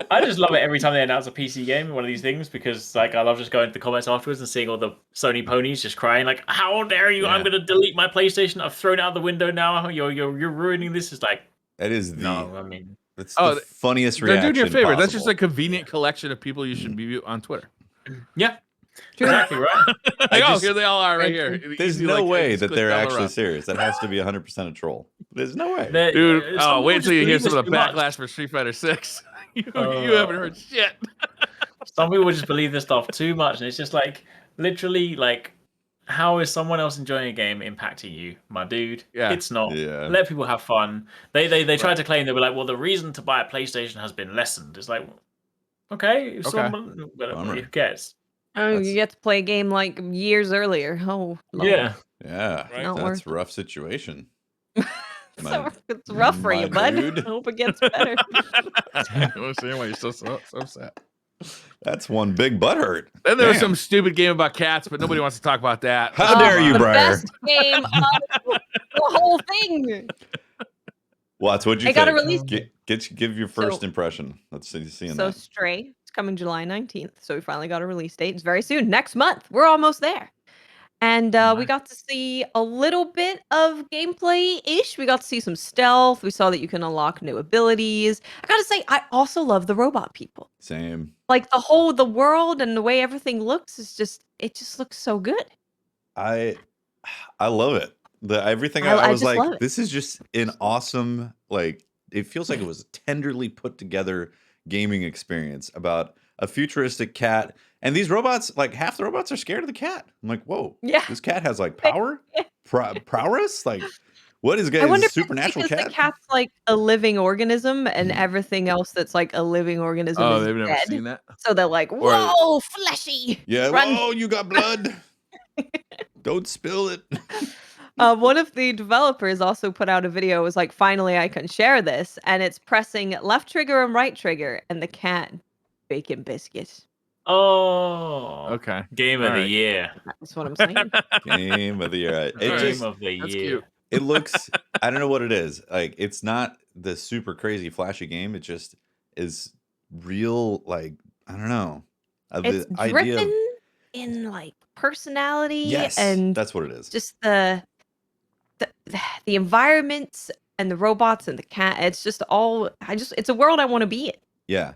B: I just love it every time they announce a PC game, one of these things, because like I love just going to the comments afterwards and seeing all the Sony ponies just crying like, "How dare you! Yeah. I'm going to delete my PlayStation. I've thrown it out the window now. You're ruining this." It's like
A: that is the.
B: No, I mean,
A: it's the funniest reaction.
C: They're doing your favor.
A: Possible.
C: That's just a convenient collection of people you should be on Twitter.
B: Yeah. Exactly right.
C: Here they all are right here.
A: There's no way that they're actually serious. That has to be 100% a troll. There's no way,
C: dude. Wait until you hear some of the backlash for Street Fighter 6. You haven't heard shit.
B: Some people just believe this stuff too much, and it's just like literally like, how is someone else enjoying a game impacting you, my dude?
C: Yeah,
B: it's not.
A: Yeah.
B: Let people have fun. They tried to claim, they were like, well, the reason to buy a PlayStation has been lessened. It's like, okay. Someone, who cares?
D: You get to play a game like years earlier. Oh, Lord.
A: Yeah.
C: Right?
A: That's a rough situation.
D: It's rough for you, bud. I hope it gets better.
C: I don't understand why you're so sad.
A: That's one big butthurt.
C: Then there was some stupid game about cats, but nobody wants to talk about that.
A: How dare you, Briar?
D: The best game of the whole thing.
A: Well, that's what you think.
D: Got to release.
A: Give your first impression. Let's see.
D: So Stray, it's coming July 19th. So we finally got a release date. It's very soon. Next month. We're almost there. And we got to see a little bit of gameplay-ish. We got to see some stealth. We saw that you can unlock new abilities. I gotta say, I also love the robot people.
A: Same.
D: Like the world and the way everything looks is just looks so good.
A: I love it. Everything I was like, this is just an awesome, like, it feels like it was a tenderly put together gaming experience about a futuristic cat. And these robots, like half the robots are scared of the cat. I'm like, whoa, this cat has like power, prowess. Like, what is
D: I wonder
A: supernatural
D: if it's
A: cat?
D: the cat's like a living organism, and everything else that's like a living organism is
C: they've never
D: dead.
C: seen that.
D: So they're like, whoa, fleshy.
A: Yeah,
D: run.
A: whoa, you got blood. Don't spill it.
D: One of the developers also put out a video. It was like, finally, I can share this, and it's pressing left trigger and right trigger, and the cat bacon biscuit.
B: Oh,
C: okay.
B: Game of the year.
D: That's what I'm saying.
A: Game of the year.
B: Game of the year.
C: Cute.
A: It looks. I don't know what it is. Like, it's not the super crazy flashy game. It just is real. Like, I don't know.
D: It's dripping in like personality.
A: Yes,
D: and
A: that's what it is.
D: Just the environments and the robots and the cat. It's just all. It's a world I want to be in.
A: Yeah.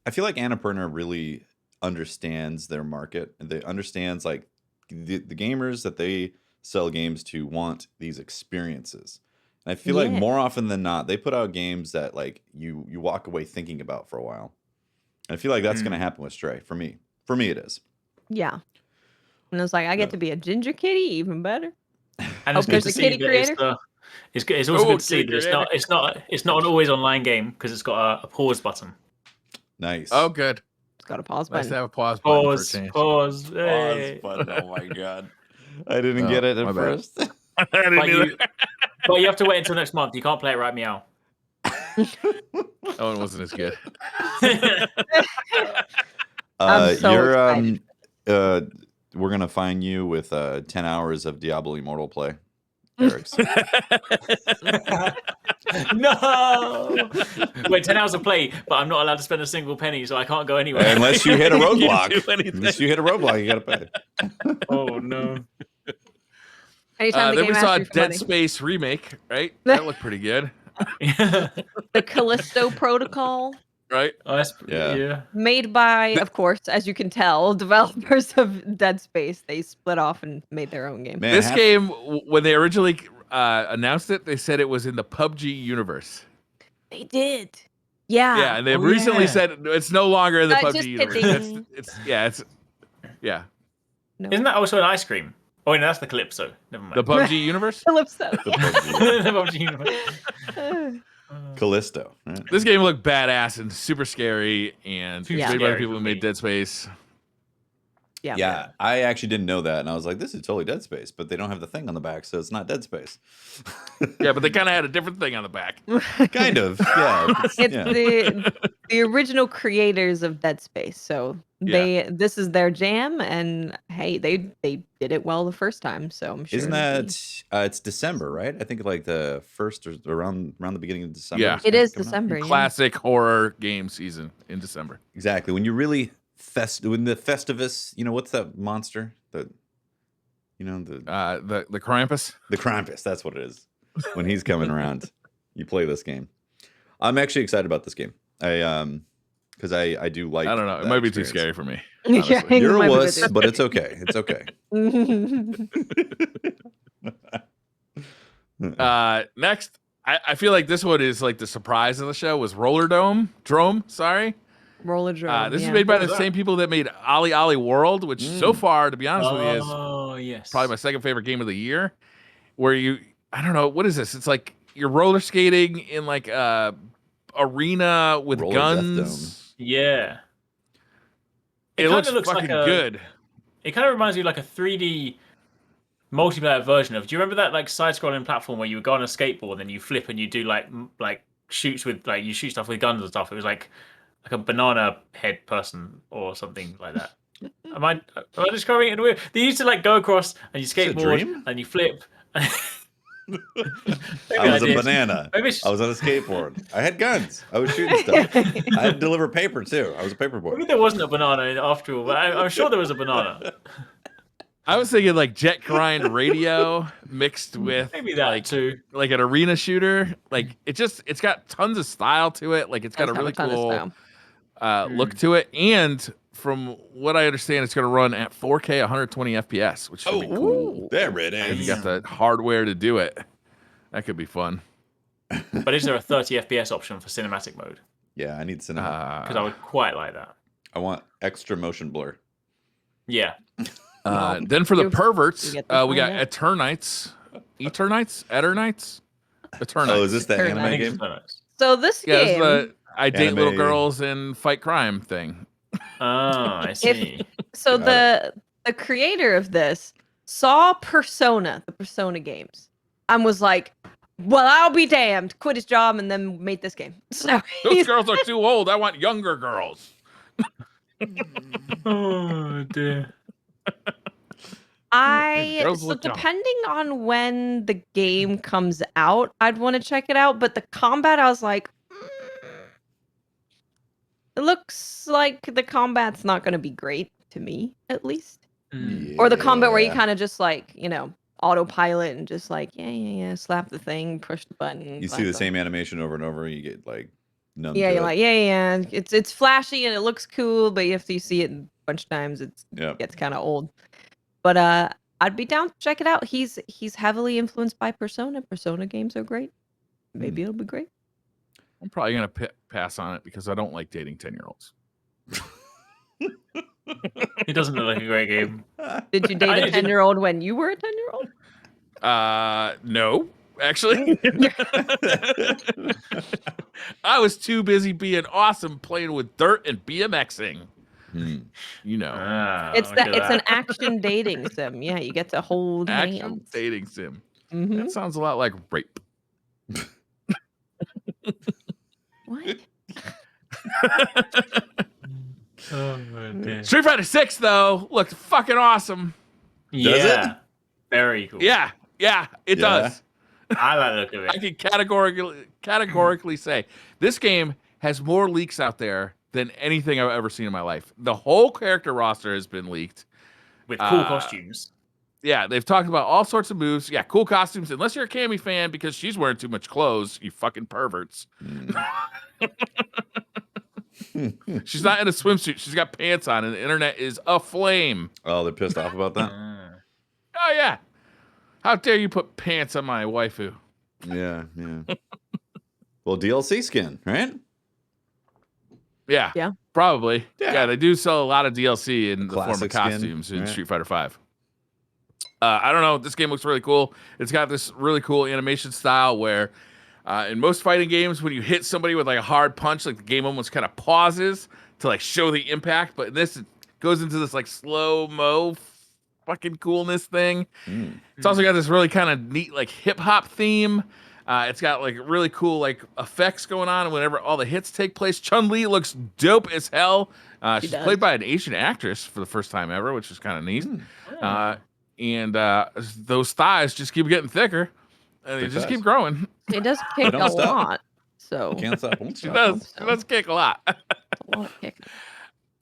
A: I feel like Annapurna really understands their market, and they understands like the gamers that they sell games to want these experiences. And I feel like more often than not, they put out games that like you walk away thinking about for a while. And I feel like that's going to happen with Stray for me. For me, it is.
D: Yeah. And it's like I get to be a ginger kitty, even better.
B: And it's good to see that it's also good to see that it's not an always online game because it's got a pause button.
A: Nice.
C: Oh, good.
D: It's got a pause button.
C: Nice to have a pause button for a change.
B: Pause. Hey.
A: Pause button. Oh my god. I didn't get it at first.
C: I didn't either.
B: But you have to wait until next month. You can't play it right meow.
C: That one wasn't as good.
D: I'm so excited.
A: We're gonna find you with 10 hours of Diablo Immortal play, Eric's.
B: No. Wait, 10 hours of play, but I'm not allowed to spend a single penny, so I can't go anywhere.
A: Unless you hit a roadblock.
C: Unless
A: you hit a roadblock, you gotta pay.
B: Oh no.
D: Anytime
C: then we saw a
D: Dead
C: Dead Space remake, right? That looked pretty good.
D: The Callisto Protocol.
C: Right?
B: Oh,
A: Yeah.
D: Made by, of course, as you can tell, developers of Dead Space. They split off and made their own game.
A: Man,
C: This game, when they originally announced it, they said it was in the PUBG universe.
D: They did. Yeah.
C: Yeah, and they recently said it's no longer in the PUBG
D: just
C: universe. Yeah.
D: No.
B: Isn't that also an ice cream? Oh, no, that's the Calypso. Never mind.
C: The PUBG universe?
D: Calypso.
B: The PUBG universe.
A: Callisto. Right?
C: This game looked badass and super scary, and
B: Too
C: made by the
B: scary
C: people
B: for
C: who made
B: me.
C: Dead Space.
A: Yeah, I actually didn't know that, and I was like, "This is totally Dead Space," but they don't have the thing on the back, so it's not Dead Space.
C: Yeah, but they kind of had a different thing on the back.
A: Kind of, yeah.
D: It's the original creators of Dead Space, so this is their jam, and hey, they did it well the first time, so I'm sure.
A: Isn't that it's December, right? I think like the first or around the beginning of December.
C: Yeah,
D: it is December.
C: Classic horror game season in December.
A: Exactly. When you really when the Festivus, what's that monster? The
C: Krampus.
A: The Krampus, that's what it is. When he's coming around, you play this game. I'm actually excited about this game. Because I do like.
C: I don't know. It might be too scary for me.
D: Yeah,
A: you're a wuss, but it's okay. It's okay.
C: Next, I feel like this one is like the surprise of the show was Roller Drome.
D: Roller Drome.
C: This is made by the same people that made Ollie Ollie World, which so far, to be honest with you, is probably my second favorite game of the year. Where I don't know, what is this? It's like you're roller skating in like a arena with
A: Roller
C: guns.
B: Yeah.
C: It looks fucking good.
B: It kind of reminds me of like a 3D multiplayer version of. Do you remember that like side-scrolling platform where you would go on a skateboard and you flip and you do like shoots with you shoot stuff with guns and stuff? It was like a banana head person or something like that. Am I describing it weird? They used to like go across and you skateboard and you flip.
A: I was a banana. I was on a skateboard. I had guns. I was shooting stuff. I had to deliver paper too. I was a paper boy.
B: Maybe there wasn't a banana after all, but I'm sure there was a banana.
C: I was thinking like Jet Grind Radio mixed with
B: maybe that too,
C: like an arena shooter. Like it's got tons of style to it. Like it's got a really cool look to it, and from what I understand, it's going to run at 4K 120 FPS, which should be cool.
A: There it is.
C: And you got the hardware to do it. That could be fun.
B: But is there a 30 FPS option for cinematic mode?
A: Yeah, I need cinematic.
B: Because I would quite like that.
A: I want extra motion blur.
B: Yeah.
C: Then for the perverts, we got Eternights. Eternights?
A: Oh, is this the anime game?
D: So this game...
C: Yeah, I date little girls and fight crime thing.
B: Oh, I see.
D: The creator of this saw Persona, the Persona games, and was like, well, I'll be damned, quit his job, and then made this game. So
C: those girls are too old. I want younger girls.
B: Oh, dear.
D: Depending on when the game comes out, I'd want to check it out. But the combat, I was like, it looks like the combat's not going to be great to me, at least.
A: Yeah.
D: Or the combat where you kind of just like, autopilot and just like, slap the thing, push the button.
A: You see the same animation over and over. You get like numb.
D: Yeah, you're like, it's flashy and it looks cool, but if you see it a bunch of times, it gets kind of old. But I'd be down to check it out. He's heavily influenced by Persona. Persona games are great. Maybe it'll be great.
C: I'm probably going to pass on it because I don't like dating 10-year-olds.
B: It doesn't look like a great game.
D: Did you date a 10-year-old when you were a 10-year-old?
C: No, actually. I was too busy being awesome playing with dirt and BMXing.
D: It's an action dating sim. Yeah, you get to hold hands.
C: Dating sim.
D: Mm-hmm.
C: That sounds a lot like rape.
D: What?
B: Oh, dear.
C: Street Fighter 6 though looked fucking awesome.
B: Yeah, very cool.
C: Yeah, it does.
B: I like the look of it.
C: I can categorically say this game has more leaks out there than anything I've ever seen in my life. The whole character roster has been leaked
B: with cool costumes.
C: Yeah, they've talked about all sorts of moves. Yeah, cool costumes. Unless you're a Cammy fan, because she's wearing too much clothes, you fucking perverts. She's not in a swimsuit. She's got pants on, and the internet is aflame.
A: Oh, they're pissed off about that?
C: Oh, yeah. How dare you put pants on my waifu?
A: Yeah. Well, DLC skin, right?
C: Yeah. Probably. Yeah, they do sell a lot of DLC in the form of costumes in Street Fighter V. I don't know. This game looks really cool. It's got this really cool animation style where in most fighting games, when you hit somebody with like a hard punch, like the game almost kind of pauses to like show the impact. But this it goes into this like slow-mo fucking coolness thing. It's also got this really kind of neat like hip-hop theme. It's got like really cool like effects going on whenever all the hits take place. Chun-Li looks dope as hell. She's played by an Asian actress for the first time ever, which is kind of neat. And those thighs just keep getting thicker, and they just keep growing.
D: It does kick a lot, so
A: can't stop.
C: She does kick a lot.
D: A lot of kicking.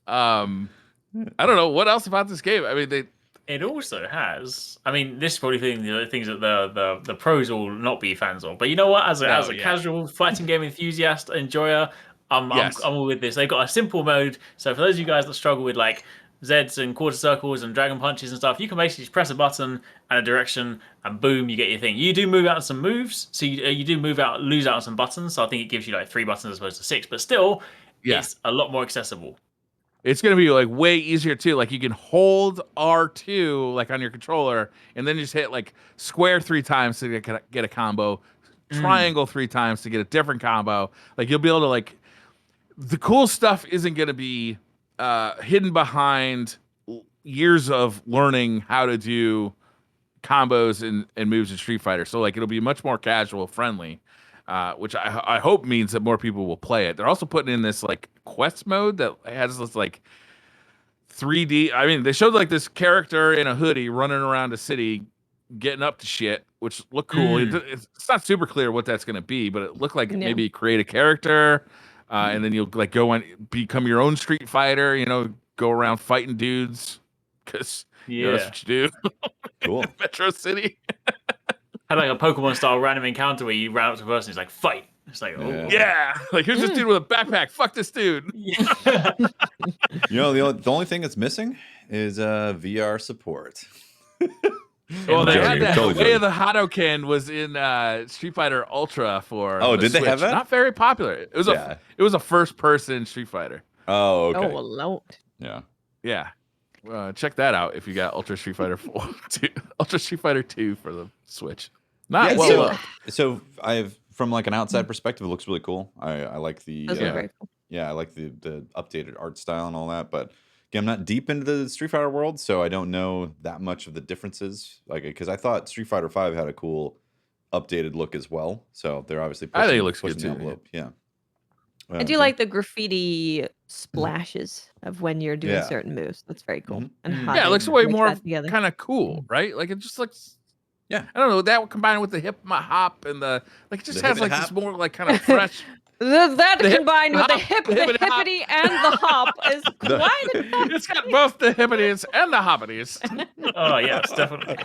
C: I don't know what else about this game. I mean,
B: it also has. I mean, this is probably the things that the pros will not be fans of. But you know what? As a casual fighting game enthusiast, enjoyer, I'm all with this. They've got a simple mode. So for those of you guys that struggle with like Zeds and quarter circles and dragon punches and stuff, you can basically just press a button and a direction, and boom, you get your thing. You do move out some moves, so you do lose out on some buttons. So I think it gives you like 3 buttons as opposed to 6, but still, it's a lot more accessible.
C: It's going to be like way easier too. Like you can hold R2 like on your controller, and then just hit like square 3 times to get a combo, triangle 3 times to get a different combo. Like you'll be able to like. The cool stuff isn't going to be hidden behind years of learning how to do combos and moves in Street Fighter. So like it'll be much more casual friendly, which I hope means that more people will play it. They're also putting in this like quest mode that has this like 3D. I mean, they showed like this character in a hoodie running around a city getting up to shit, which looked cool. It's not super clear what that's going to be, but it looked like maybe create a character. And then you'll like go and become your own Street Fighter, go around fighting dudes because that's what you do.
A: Cool.
C: Metro City.
B: Had like a Pokemon style random encounter where you ran up to a person, he's like, fight. It's like,
C: like here's this dude with a backpack. Fuck this dude.
A: The only thing that's missing is VR support.
C: Well, they had that. The Way of the Hadoken was in Street Fighter Ultra for.
A: Oh, did
C: Switch.
A: they have that?
C: Not very popular. It was a first-person Street Fighter.
A: Oh, okay.
D: Oh, Lord.
C: Yeah. Check that out if you got Ultra Street Fighter 4, Ultra Street Fighter 2 for the Switch.
A: So I've from like an outside perspective, it looks really cool. I like the
D: very cool.
A: I like the updated art style and all that, but. I'm not deep into the Street Fighter world, so I don't know that much of the differences. Like, because I thought Street Fighter V had a cool updated look as well. So they're obviously pushing,
C: I think it looks good
A: the
C: too.
A: envelope. Yeah.
D: I do like the graffiti splashes of when you're doing certain moves. That's very cool. And
C: it looks way more kind of cool, right? Like it just looks. Yeah, I don't know, that combined with the hip hop and it just has like this more like kind of fresh.
D: That combined with the hippity and the hop is quite
C: It's got both the hippities and the hoppities.
B: Oh, yes, definitely.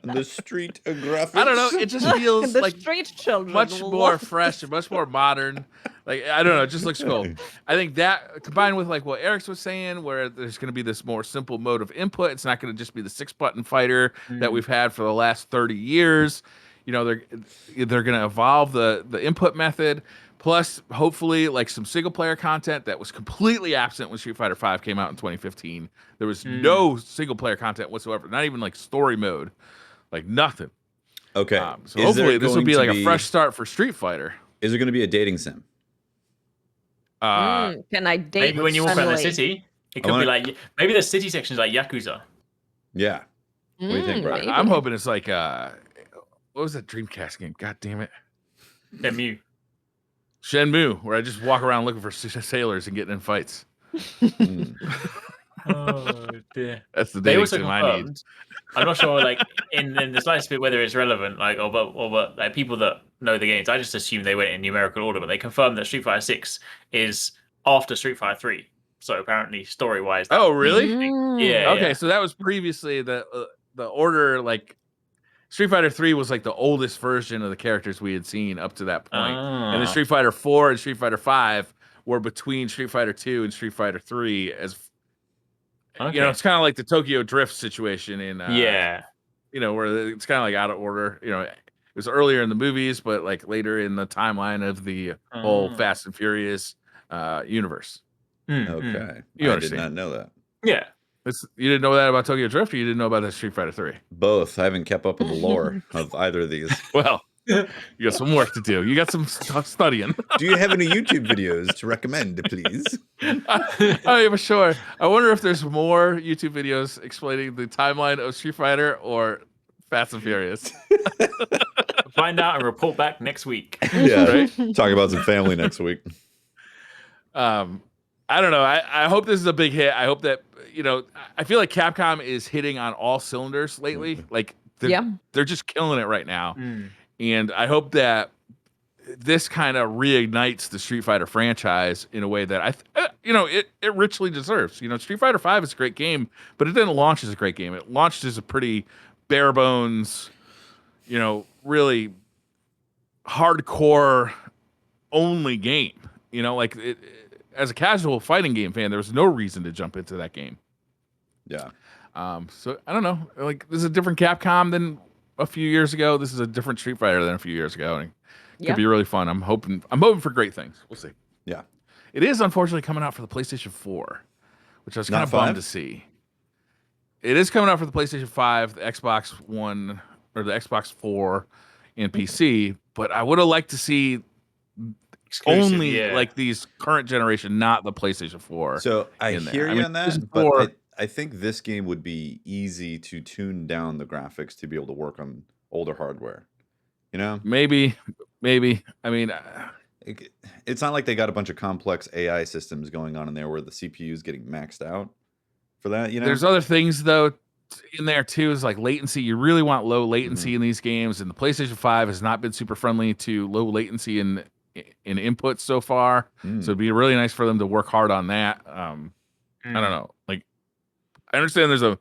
A: The street graphics.
C: I don't know. It just feels
D: the
C: like
D: street children
C: much more fresh and much more modern. Like, I don't know. It just looks cool. I think that combined with like what Eric's was saying, where there's going to be this more simple mode of input. It's not going to just be the 6-button fighter that we've had for the last 30 years. They're going to evolve the input method. Plus, hopefully, like some single-player content that was completely absent when Street Fighter V came out in 2015. There was no single-player content whatsoever, not even like story mode, like nothing.
A: Okay.
C: So hopefully, this will be like a fresh start for Street Fighter.
A: Is there going to be a dating sim?
D: Can I date?
B: Maybe when you walk around the city, it could be like maybe the city section is like Yakuza.
A: Yeah. What do you think, Brian?
C: I'm hoping it's like what was that Dreamcast game? God damn it.
B: Shenmue,
C: where I just walk around looking for sailors and getting in fights.
B: Oh dear.
C: That's the
B: They
C: dating
B: also
C: sim I need.
B: confirmed. I'm not sure, like in the slightest bit, whether it's relevant, like but like people that know the games, I just assume they went in numerical order. But they confirmed that Street Fighter 6 is after Street Fighter 3. So apparently, story wise,
C: Oh, really?
B: Yeah.
C: Okay,
B: Yeah.
C: so that was previously the order. Like Street Fighter 3 was like the oldest version of the characters we had seen up to that point, and then Street Fighter 4 and Street Fighter 5 were between Street Fighter 2 and Street Fighter 3 as.
B: Okay.
C: You know, it's kind of like the Tokyo Drift situation in you know, where it's kind of like out of order. You know, it was earlier in the movies, but like later in the timeline of the whole Fast and Furious universe.
A: Okay,
C: You
A: I did not know that.
B: Yeah.
C: You didn't know that about Tokyo Drift, or you didn't know about that Street Fighter 3?
A: Both. I haven't kept up with the lore of either of these.
C: Well, you got some work to do. You got some studying.
A: Do you have any YouTube videos to recommend, please?
C: Oh, yeah, sure. I wonder if there's more YouTube videos explaining the timeline of Street Fighter or Fast and Furious.
B: Find out and report back next week.
A: Yeah, right? Talk about some family next week.
C: I don't know. I hope this is a big hit. I hope that, you know, I feel like Capcom is hitting on all cylinders lately. Like they're just killing it right now. And I hope that this kind of reignites the Street Fighter franchise in a way that you know, it richly deserves. You know, Street Fighter 5 is a great game, but it didn't launch as a great game. It launched as a pretty bare bones, you know, really hardcore only game. You know, like as a casual fighting game fan, there was no reason to jump into that game.
A: Yeah.
C: So I don't know. Like, this is a different Capcom than a few years ago. This is a different Street Fighter than a few years ago. And it could be really fun. I'm hoping for great things. We'll see.
A: Yeah.
C: It is unfortunately coming out for the PlayStation 4, which I was kind of bummed to see. It is coming out for the PlayStation 5, the Xbox One, or the Xbox 4, and PC. But I would have liked to see only like these current generation, not the PlayStation 4.
A: So I hear you on that, but I think this game would be easy to tune down the graphics to be able to work on older hardware. You know,
C: maybe. I mean,
A: it's not like they got a bunch of complex AI systems going on in there where the CPU is getting maxed out for that. You know,
C: there's other things though in there too, is like latency. You really want low latency in these games, and the PlayStation 5 has not been super friendly to low latency in inputs so far. So it'd be really nice for them to work hard on that. I don't know. Like, I understand there's a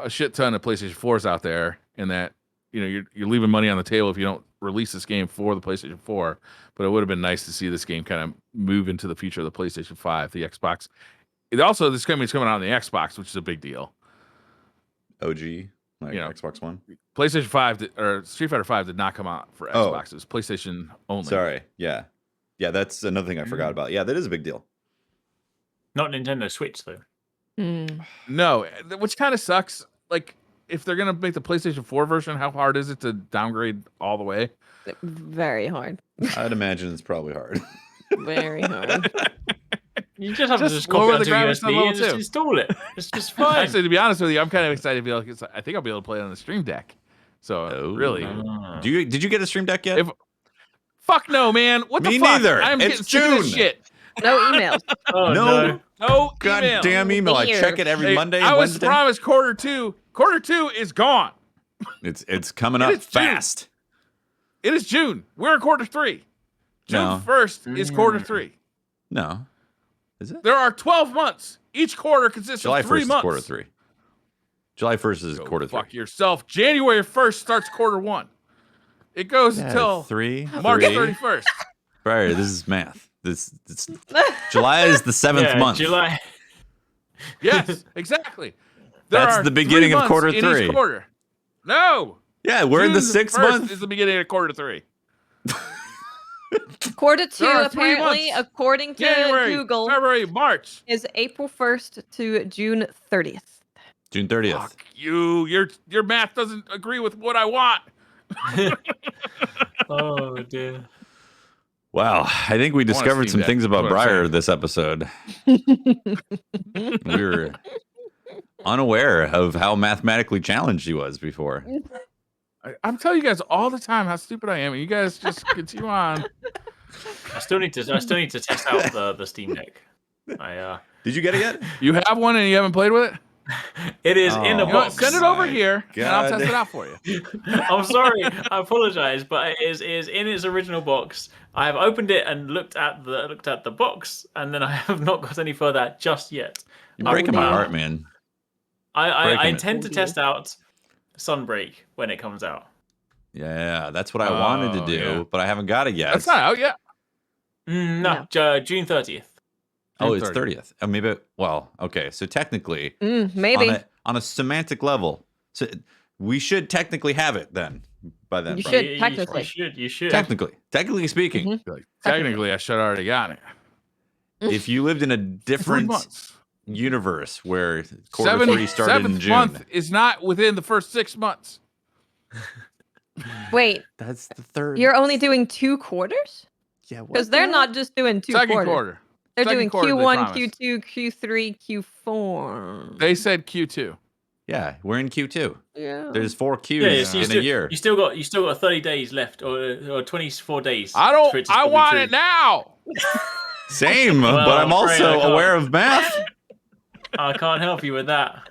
C: shit ton of PlayStation 4s out there, and that, you know, you're leaving money on the table if you don't release this game for the PlayStation 4. But it would have been nice to see this game kind of move into the future of the PlayStation 5, the Xbox. This game is coming out on the Xbox, which is a big deal.
A: OG, like, you know, Xbox One.
C: PlayStation 5 or Street Fighter 5 did not come out for Xbox. It was PlayStation only.
A: Sorry. Yeah. Yeah, that's another thing I forgot about. Yeah, that is a big deal.
B: Not Nintendo Switch, though.
C: No, which kind of sucks. Like, if they're going to make the PlayStation 4 version, how hard is it to downgrade all the way?
D: Very hard.
A: I'd imagine it's probably hard.
D: Very hard.
B: You just have to just copy onto USB and just install it. It's just fine.
C: Actually, to be honest with you, I'm kind of excited to be able to, I think I'll be able to play it on the Stream Deck. So, really.
A: Did you get a Stream Deck yet?
C: Fuck no, man. What the fuck?
A: Me neither.
C: I'm
A: it's
C: getting sick of this shit.
D: No emails.
C: No
A: goddamn email. I check it every Monday.
C: I was
A: Wednesday.
C: promised quarter two. Quarter 2 is gone.
A: It's coming up fast.
C: It is June. We're in quarter 3. June 1st is quarter 3.
A: No. Is it?
C: There are 12 months. Each quarter consists
A: July
C: of 3
A: 1st
C: months.
A: Is quarter 3. July 1st is quarter 3.
C: Fuck yourself. January 1st starts quarter 1. It goes until March 31st.
A: Right, this is math. July is the 7th month.
B: July.
C: Yes, exactly.
A: That's the beginning of quarter 3.
C: Each quarter. No.
A: Yeah, we're in the 6th month.
C: Is the beginning of quarter 3.
D: Quarter 2, apparently, according to
C: January,
D: Google,
C: February, March,
D: is April 1st to June 30th.
A: June 30th.
C: Fuck you. Your math doesn't agree with what I want.
B: Oh, dear.
A: Wow, I think we discovered some things about Briar this episode. We were unaware of how mathematically challenged he was before.
C: I'm telling you guys all the time how stupid I am, and you guys just continue on.
B: I still need to test out the Steam Deck.
A: Did you get it yet?
C: You have one and you haven't played with it?
B: It is in the box.
C: Send it over here, and I'll test it out for you.
B: I'm sorry, I apologize, but it is in its original box. I have opened it and looked at the box, and then I have not got any further just yet.
A: You're breaking my heart, man.
B: I intend to test out Sunbreak when it comes out.
A: Yeah, that's what I wanted to do, but I haven't got it yet.
C: That's not out yet.
B: No, June 30th.
A: Oh, it's 30th. Maybe. Well, okay. So technically,
D: maybe
A: on a semantic level, so we should technically have it then. By then,
D: you should technically.
B: You should.
A: Technically speaking,
C: technically, I should have already got it.
A: If you lived in a different universe where quarter 3 started in June,
C: month is not within the first 6 months.
D: Wait,
A: that's the third.
D: You're only doing 2 quarters?
A: Yeah,
D: because they're not just doing 2
C: Second
D: quarters.
C: quarter.
D: They're
C: Second
D: doing
C: quarter,
D: Q1, Q2, Q3, Q4.
C: They said Q2.
A: Yeah, we're in Q2.
D: Yeah.
A: There's 4 Qs in a year.
B: You still got 30 days left, or 24 days.
C: I want it now.
A: Same, but I'm also aware of math.
B: I can't help you with that.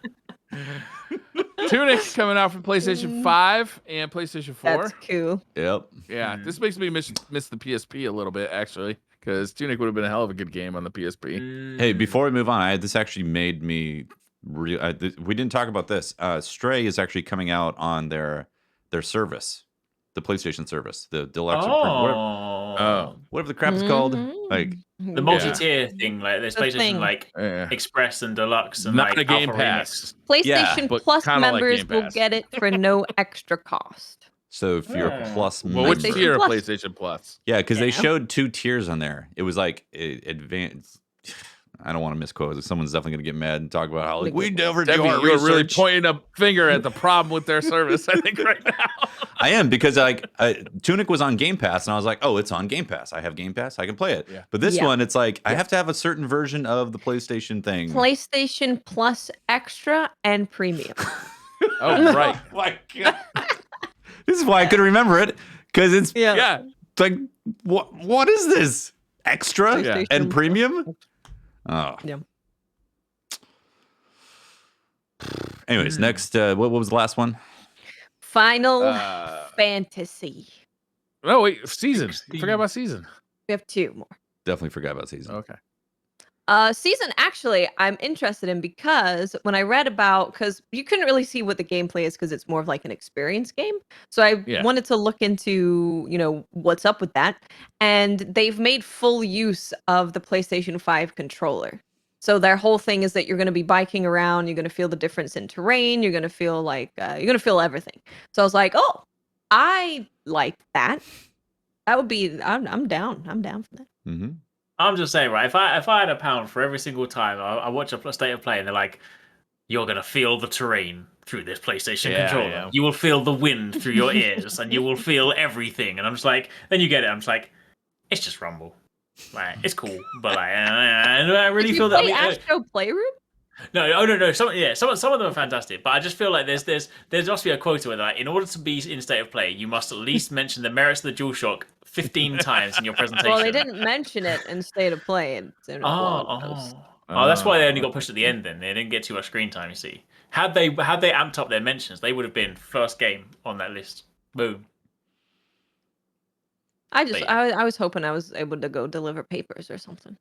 C: Tunic's coming out for PlayStation 5 and PlayStation 4.
D: That's cool.
A: Yep.
C: Yeah, this makes me miss the PSP a little bit, actually, because Tunic would have been a hell of a good game on the PSP.
A: Hey, before we move on, this actually made me we didn't talk about this. Stray is actually coming out on their service, the PlayStation service, the deluxe. Whatever the crap is called, like
B: the multi-tier thing, like there's PlayStation like Express and Deluxe, and
C: not
B: like
C: a Game Pass.
D: PlayStation Plus members will get it for no extra cost.
A: So if you're a Plus member,
C: which tier of PlayStation Plus?
A: Yeah, because they showed 2 tiers on there. It was like advanced. I don't want to misquote. Someone's definitely going to get mad and talk about how like, we never do our research.
C: You're really pointing a finger at the problem with their service, I think, right now.
A: I am, because Tunic was on Game Pass, and I was like, oh, it's on Game Pass. I have Game Pass. I can play it. Yeah. But this one, it's like, I have to have a certain version of the PlayStation thing.
D: PlayStation Plus Extra and Premium.
C: Oh, right.
A: Oh, my God. This is why I couldn't remember it, because it's like, what is this? Extra and Premium? Oh.
D: Yeah.
A: Anyways, next, what was the last one?
D: Final Fantasy.
C: Oh, wait, Season. You forgot about Season.
D: We have 2 more.
A: Definitely forgot about Season.
C: Okay.
D: Season, actually, I'm interested in, because when I read about, because you couldn't really see what the gameplay is because it's more of like an experience game. So I wanted to look into, what's up with that. And they've made full use of the PlayStation 5 controller. So their whole thing is that you're going to be biking around. You're going to feel the difference in terrain. You're going to feel like, you're going to feel everything. So I was like, oh, I like that. That would be, I'm down. I'm down for that.
A: Mm-hmm.
B: I'm just saying, right? If I had £1 for every single time I watch a state of play, and they're like, "You're gonna feel the terrain through this PlayStation controller. Yeah. You will feel the wind through your ears, and you will feel everything." And I'm just like, then you get it. I'm just like, it's just Rumble. Like, it's cool, but like, I really feel that.
D: Astro Playroom?
B: No. Some of them are fantastic, but I just feel like there must be a quota where, like, in order to be in state of play, you must at least mention the merits of the DualShock 15 times in your presentation.
D: Well, they didn't mention it in state of play.
B: That's why they only got pushed at the end. Then they didn't get too much screen time. You see, had they amped up their mentions, they would have been first game on that list. Boom.
D: I was hoping I was able to go deliver papers or something.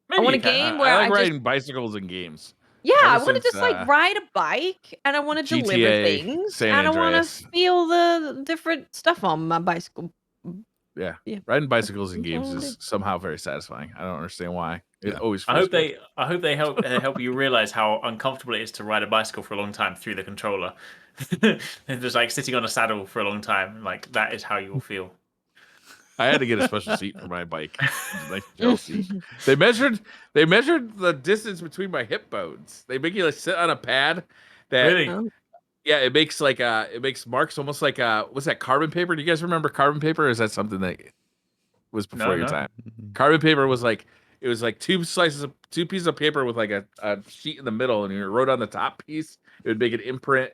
B: Maybe
D: I want a game where
C: I like riding bicycles in games.
D: Yeah, I want to just like ride a bike, and I want to deliver things, and I want to feel the different stuff on my bicycle.
C: Yeah, riding bicycles in games is somehow very sasatisfying. I don't understand why. It always.
B: I hope they help you realize how uncomfortable it is to ride a bicycle for a long time through the controller. And just like sitting on a saddle for a long time, like that is how you will feel.
C: I had to get a special seat for my bike. Nice gel seat. They measured the distance between my hip bones. They make you like sit on a pad that
B: really?
C: Yeah, it makes marks almost like what's that, carbon paper? Do you guys remember carbon paper? Or is that something that was before your time? Carbon paper was like, it was like two pieces of paper with like a sheet in the middle, and you wrote on the top piece, it would make an imprint,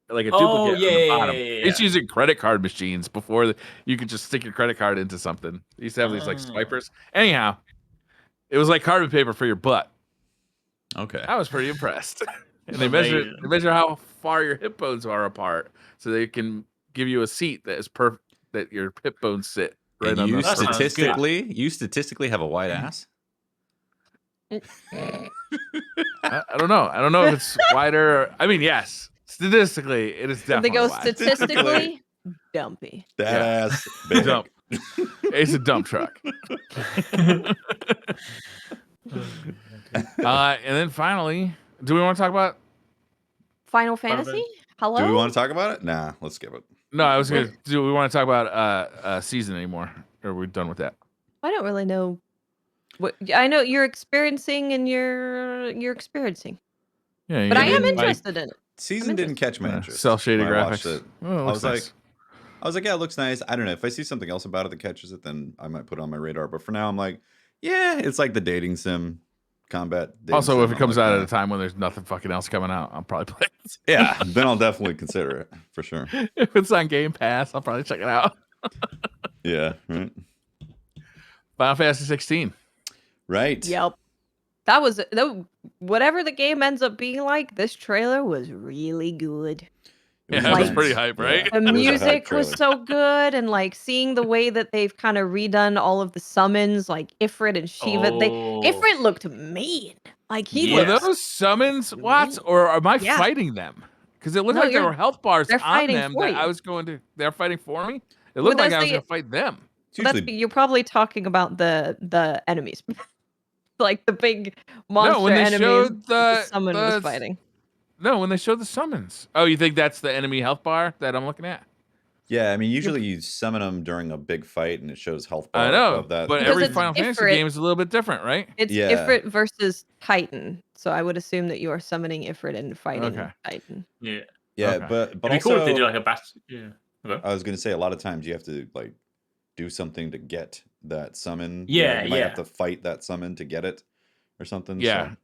C: like a duplicate on the bottom. It's using credit card machines before you could just stick your credit card into something. They used to have these like swipers. Anyhow, it was like carbon paper for your butt.
A: Okay.
C: I was pretty impressed. And they measure how far your hip bones are apart, so they can give you a seat that is perfect, that your hip bones sit right
A: and
C: on
A: you
C: the
A: statistically have a wide ass.
C: I don't know. I don't know if it's wider. I mean, yes, statistically, it is definitely.
D: They go
C: wide.
D: statistically dumpy.
A: That ass big.
C: Dump. It's a dump truck. And then finally, do we want to talk about
D: Final Fantasy? Hello?
A: Do we want to talk about it? Nah, let's skip it.
C: No, I was gonna. Do we want to talk about season anymore? Or are we done with that?
D: I don't really know what I know you're experiencing and you're experiencing.
C: Yeah,
D: but I am interested in it.
A: Season didn't catch my interest.
C: Cel-shaded graphics.
A: It.
C: Oh,
A: I was like, yeah, it looks nice. I don't know if I see something else about it that catches it, then I might put it on my radar. But for now, I'm like, yeah, it's like the dating sim combat.
C: Also, if it comes out at a time when there's nothing fucking else coming out, I'll probably play it.
A: Yeah, then I'll definitely consider it for sure.
C: If it's on Game Pass, I'll probably check it out.
A: Yeah, right.
C: Final Fantasy 16.
A: Right.
D: Yep. That was whatever the game ends up being like. This trailer was really good.
C: Yeah, it was pretty hype, right?
A: Yeah,
D: the music was so good, and like seeing the way that they've kind of redone all of the summons, like Ifrit and Shiva. Ifrit looked mean. Like
C: were those summons, Watts, or am I fighting them? Because it looked like there were health bars on them that I was going to. They're fighting for me. It looked like I was going to fight them.
D: You're probably talking about the enemies, like the big monster
C: when they
D: enemies.
C: Showed
D: the summon was fighting.
C: No, when they showed the summons. Oh, you think that's the enemy health bar that I'm looking at?
A: Yeah, I mean, usually you summon them during a big fight, and it shows health bar.
C: I know,
A: of that.
C: but every Final Fantasy game is a little bit different, right?
D: It's Ifrit versus Titan, so I would assume that you are summoning Ifrit and fighting Titan.
B: Yeah,
A: but
B: it'd be cool if they do like a battle. Yeah, okay.
A: I was gonna say a lot of times you have to like do something to get that summon.
B: Yeah,
A: you might have to fight that summon to get it, or something.
C: Yeah.
A: So.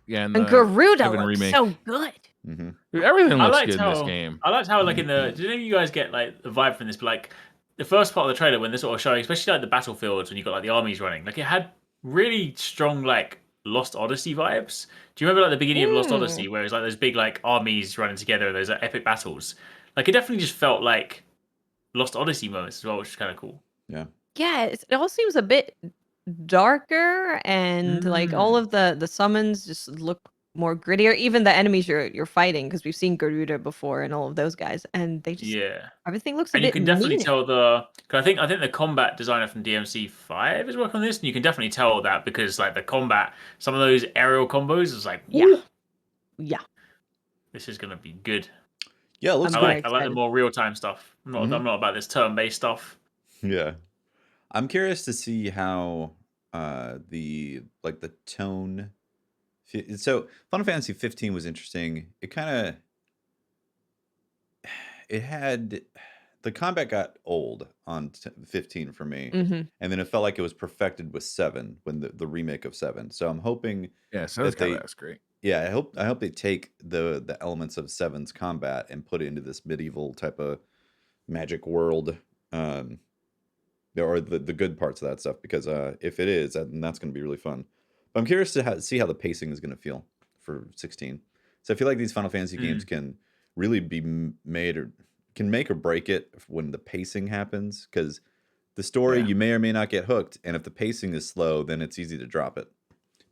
C: Yeah,
D: and Garuda looks so good.
A: Mm-hmm.
C: Dude, everything looks good in this game.
B: I liked how, like, in the. Did any of you guys get like the vibe from this? But like the first part of the trailer, when they're sort of showing, especially like the battlefields, when you got like the armies running, like it had really strong like Lost Odyssey vibes. Do you remember like the beginning of Lost Odyssey, where it's like those big like armies running together, and those like, epic battles? Like it definitely just felt like Lost Odyssey moments as well, which is kind of cool.
A: Yeah.
D: Yeah, it all seems a bit darker, and like all of the summons just look more grittier. Even the enemies you're fighting, because we've seen Garuda before and all of those guys, and they just everything looks a bit.
B: And you can definitely tell I think the combat designer from DMC5 is working on this, and you can definitely tell that because like the combat, some of those aerial combos is like this is gonna be good.
A: Yeah, it looks
B: I like the more real time stuff. I'm not about this turn based stuff.
A: Yeah. I'm curious to see how the tone. So Final Fantasy 15 was interesting. It had the combat got old on 15 for me, and then it felt like it was perfected with 7 when the remake of 7. So I'm hoping
C: so that's great.
A: Yeah, I hope they take the elements of 7's combat and put it into this medieval type of magic world. Or the good parts of that stuff, because if it is, then that's going to be really fun. But I'm curious to see how the pacing is going to feel for 16. So I feel like these Final Fantasy games can really be made or can make or break it when the pacing happens, because the story you may or may not get hooked, and if the pacing is slow, then it's easy to drop it.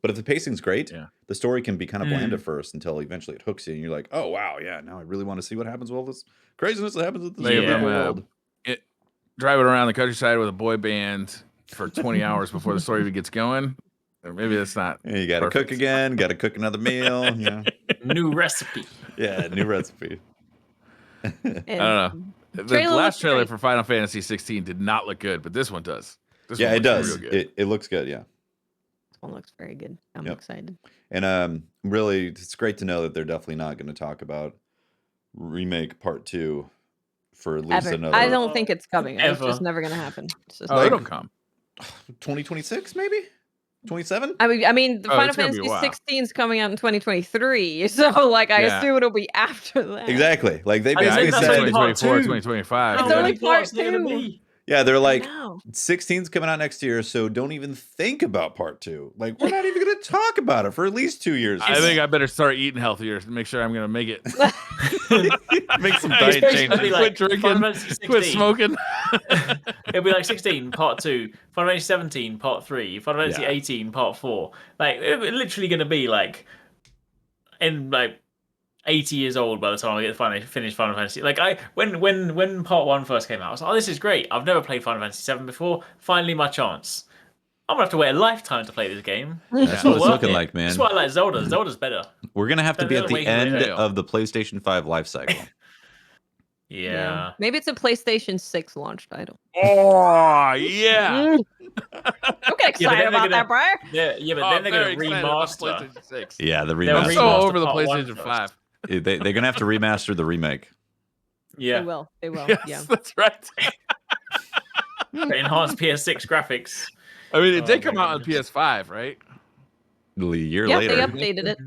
A: But if the pacing's great, the story can be kind of bland at first until eventually it hooks you, and you're like, oh wow, yeah, now I really want to see what happens with all this craziness that happens with this world.
C: Driving around the countryside with a boy band for 20 hours before the story even gets going. Or maybe that's not.
A: Yeah, you got to cook again. Got to cook another meal. Yeah.
B: New recipe.
A: Yeah, new recipe.
C: I don't know. The last trailer for Final Fantasy 16 did not look good, but this one does.
A: It does. It looks good. Yeah.
D: This one looks very good. I'm excited.
A: And really, it's great to know that they're definitely not going to talk about remake part 2. For at least another.
D: I don't think it's coming. It's just never going to happen.
C: It'll come.
A: 2026 maybe? 27?
D: I mean, the Final Fantasy 16 is coming out in 2023, so like I assume it'll be after that.
A: Exactly. Like they basically said
C: 2024, 2025.
D: It's only part 2.
A: Yeah, they're like 16's coming out next year, so don't even think about part 2. Like, we're not even going to talk about it for at least 2 years.
C: I think I better start eating healthier to make sure I'm going to make it.
A: Make some diet changes.
B: Like,
C: quit drinking, quit smoking.
B: It'll be like 16 part 2, Final Fantasy 17 part 3, Final Fantasy 18 part 4. Like, it's literally going to be like in like 80 years old by the time I get to finish Final Fantasy. Like when part 1 first came out, I was like, oh, this is great. I've never played Final Fantasy 7 before. Finally my chance. I'm gonna have to wait a lifetime to play this game.
A: That's what it's looking like, man.
B: That's why I like Zelda. Zelda's better.
A: We're gonna have to be at the end of the PlayStation 5 life cycle.
B: Yeah.
D: Maybe it's a PlayStation 6 launch title.
C: Oh, yeah.
D: Don't get excited about that, Brian.
B: Yeah, but then they're going to remaster.
A: Yeah, the remaster.
C: I'm so over the PlayStation 5.
A: They're going to have to remaster the remake.
B: Yeah.
D: They will. They will.
C: Yes,
D: yeah.
C: that's right.
B: Enhanced PS6 graphics.
C: I mean, it did come out on PS5, right?
A: A year
D: Yeah,
A: later.
D: they updated it.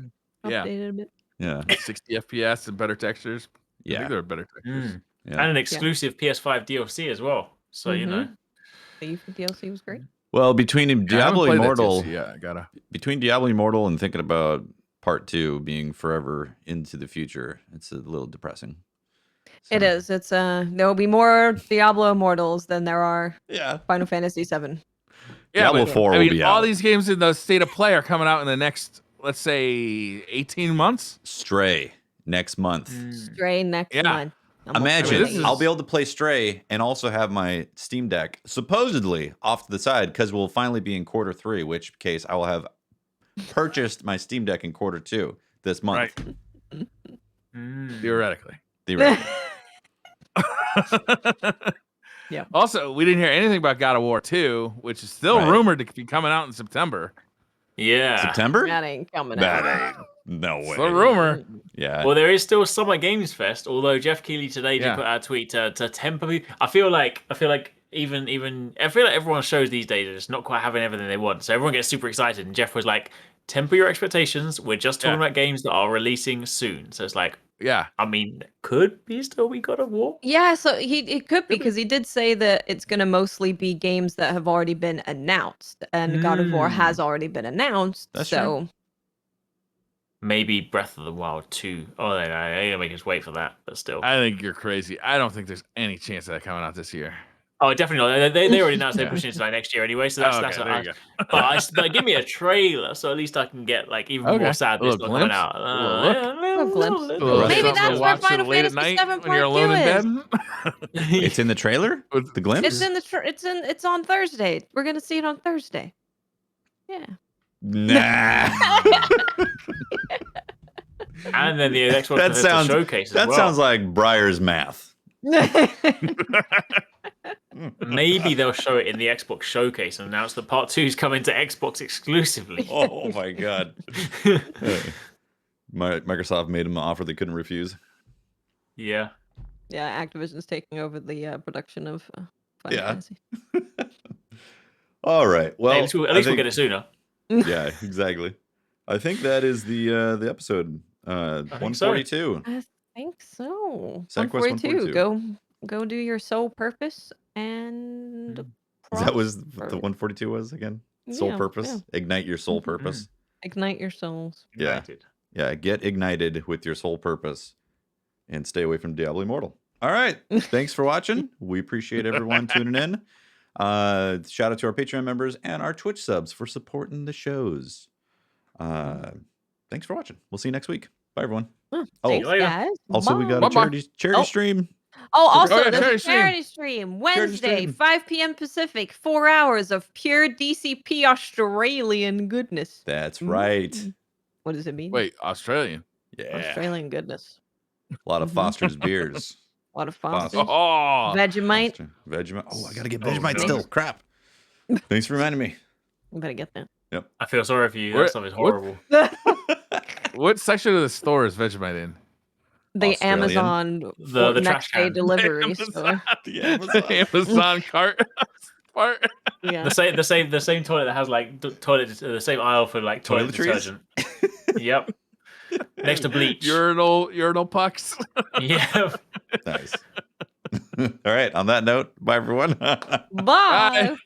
C: Yeah.
D: Updated a bit.
A: Yeah.
C: 60 FPS and better textures.
A: Yeah.
C: I think there are better textures.
A: Yeah.
B: And an exclusive PS5 DLC as well. So, you know.
D: The DLC was great.
A: Well, between Diablo Immortal, between Diablo Immortal and thinking about part 2 being forever into the future, it's a little depressing.
D: So. It is. It's there'll be more Diablo Immortals than there are Final Fantasy VII.
C: Yeah,
A: Diablo 4 will be
C: all
A: out.
C: these games in the state of play are coming out in the next, let's say, 18 months.
A: Stray next month.
D: Stray next month.
A: Imagine I'll be able to play Stray and also have my Steam Deck supposedly off to the side because we'll finally be in quarter 3, which case I will have purchased my Steam Deck in quarter 2 this month.
C: Right. Theoretically.
D: Yeah.
C: Also, we didn't hear anything about God of War 2, which is still rumored to be coming out in September.
B: Yeah.
A: September?
D: That ain't coming
A: out.
D: That ain't.
A: No way.
C: It's a rumor.
A: Yeah.
B: Well, there is still Summer Games Fest, although Jeff Keighley today did put out a tweet to temper people. I feel like everyone's shows these days are just not quite having everything they want. So everyone gets super excited. And Jeff was like, temper your expectations. We're just talking about games that are releasing soon. So it's like, I mean, could be still be God of War.
D: Yeah, so it could be because he did say that it's going to mostly be games that have already been announced, and God of War has already been announced.
A: That's
D: so
A: true.
B: Maybe Breath of the Wild 2. Oh, they're gonna make us wait for that, but still.
C: I think you're crazy. I don't think there's any chance of that coming out this year.
B: Oh, definitely not. They already announced they're pushing it to like next year anyway, so that's
C: there you go.
B: But give me a trailer, so at least I can get like even more sad it's not coming out.
D: A glimpse. Maybe that's where Final Fantasy VII
C: when you're alone in bed.
A: It's in the trailer? The glimpse?
D: It's in the it's on Thursday. We're gonna see it on Thursday. Yeah.
A: Nah.
B: And then the Xbox showcase.
A: That sounds like Briar's math.
B: Maybe they'll show it in the Xbox showcase and announce that part 2 is coming to Xbox exclusively.
A: Oh my god. Microsoft made them an offer they couldn't refuse.
B: Yeah.
D: Yeah, Activision's taking over the production of Final Fantasy.
A: All right. Well,
B: at least we'll get it sooner.
A: Yeah, exactly. I think that is the episode 142.
D: I think so.
A: SideQuest 142.
D: Go do your soul purpose and
A: That was what the 142 was again? Soul purpose. Yeah. Ignite your soul purpose.
D: Ignite your souls.
B: Ignited.
A: Yeah, get ignited with your soul purpose and stay away from Diablo Immortal. All right. Thanks for watching. We appreciate everyone tuning in. Shout out to our Patreon members and our Twitch subs for supporting the shows. Thanks for watching. We'll see you next week. Bye, everyone.
D: Thanks, guys.
A: Also, we got a charity stream.
D: Oh, also, the charity stream. Wednesday, 5 p.m. Pacific, 4 hours of pure DCP Australian goodness.
A: That's right.
D: What does it mean?
C: Wait, Australian?
A: Yeah.
D: Australian goodness.
A: A lot of Foster's beers.
D: A lot of Foster's.
C: Oh,
D: Vegemite.
A: Vegemite. Oh, I got to get Vegemite still. Crap. Thanks for reminding me.
D: I'm going to get that.
A: Yep.
B: I feel sorry for you. That stuff is horrible.
C: What section of the store is Vegemite in?
D: The
A: Australian.
D: Amazon
B: the
D: next day delivery store.
C: The Amazon cart part.
D: Yeah.
B: The same toilet that has like the same aisle for like toilet detergent. Yep. Next to bleach.
C: Urinal pucks.
B: Yeah.
A: Nice. All right. On that note, bye everyone.
D: Bye.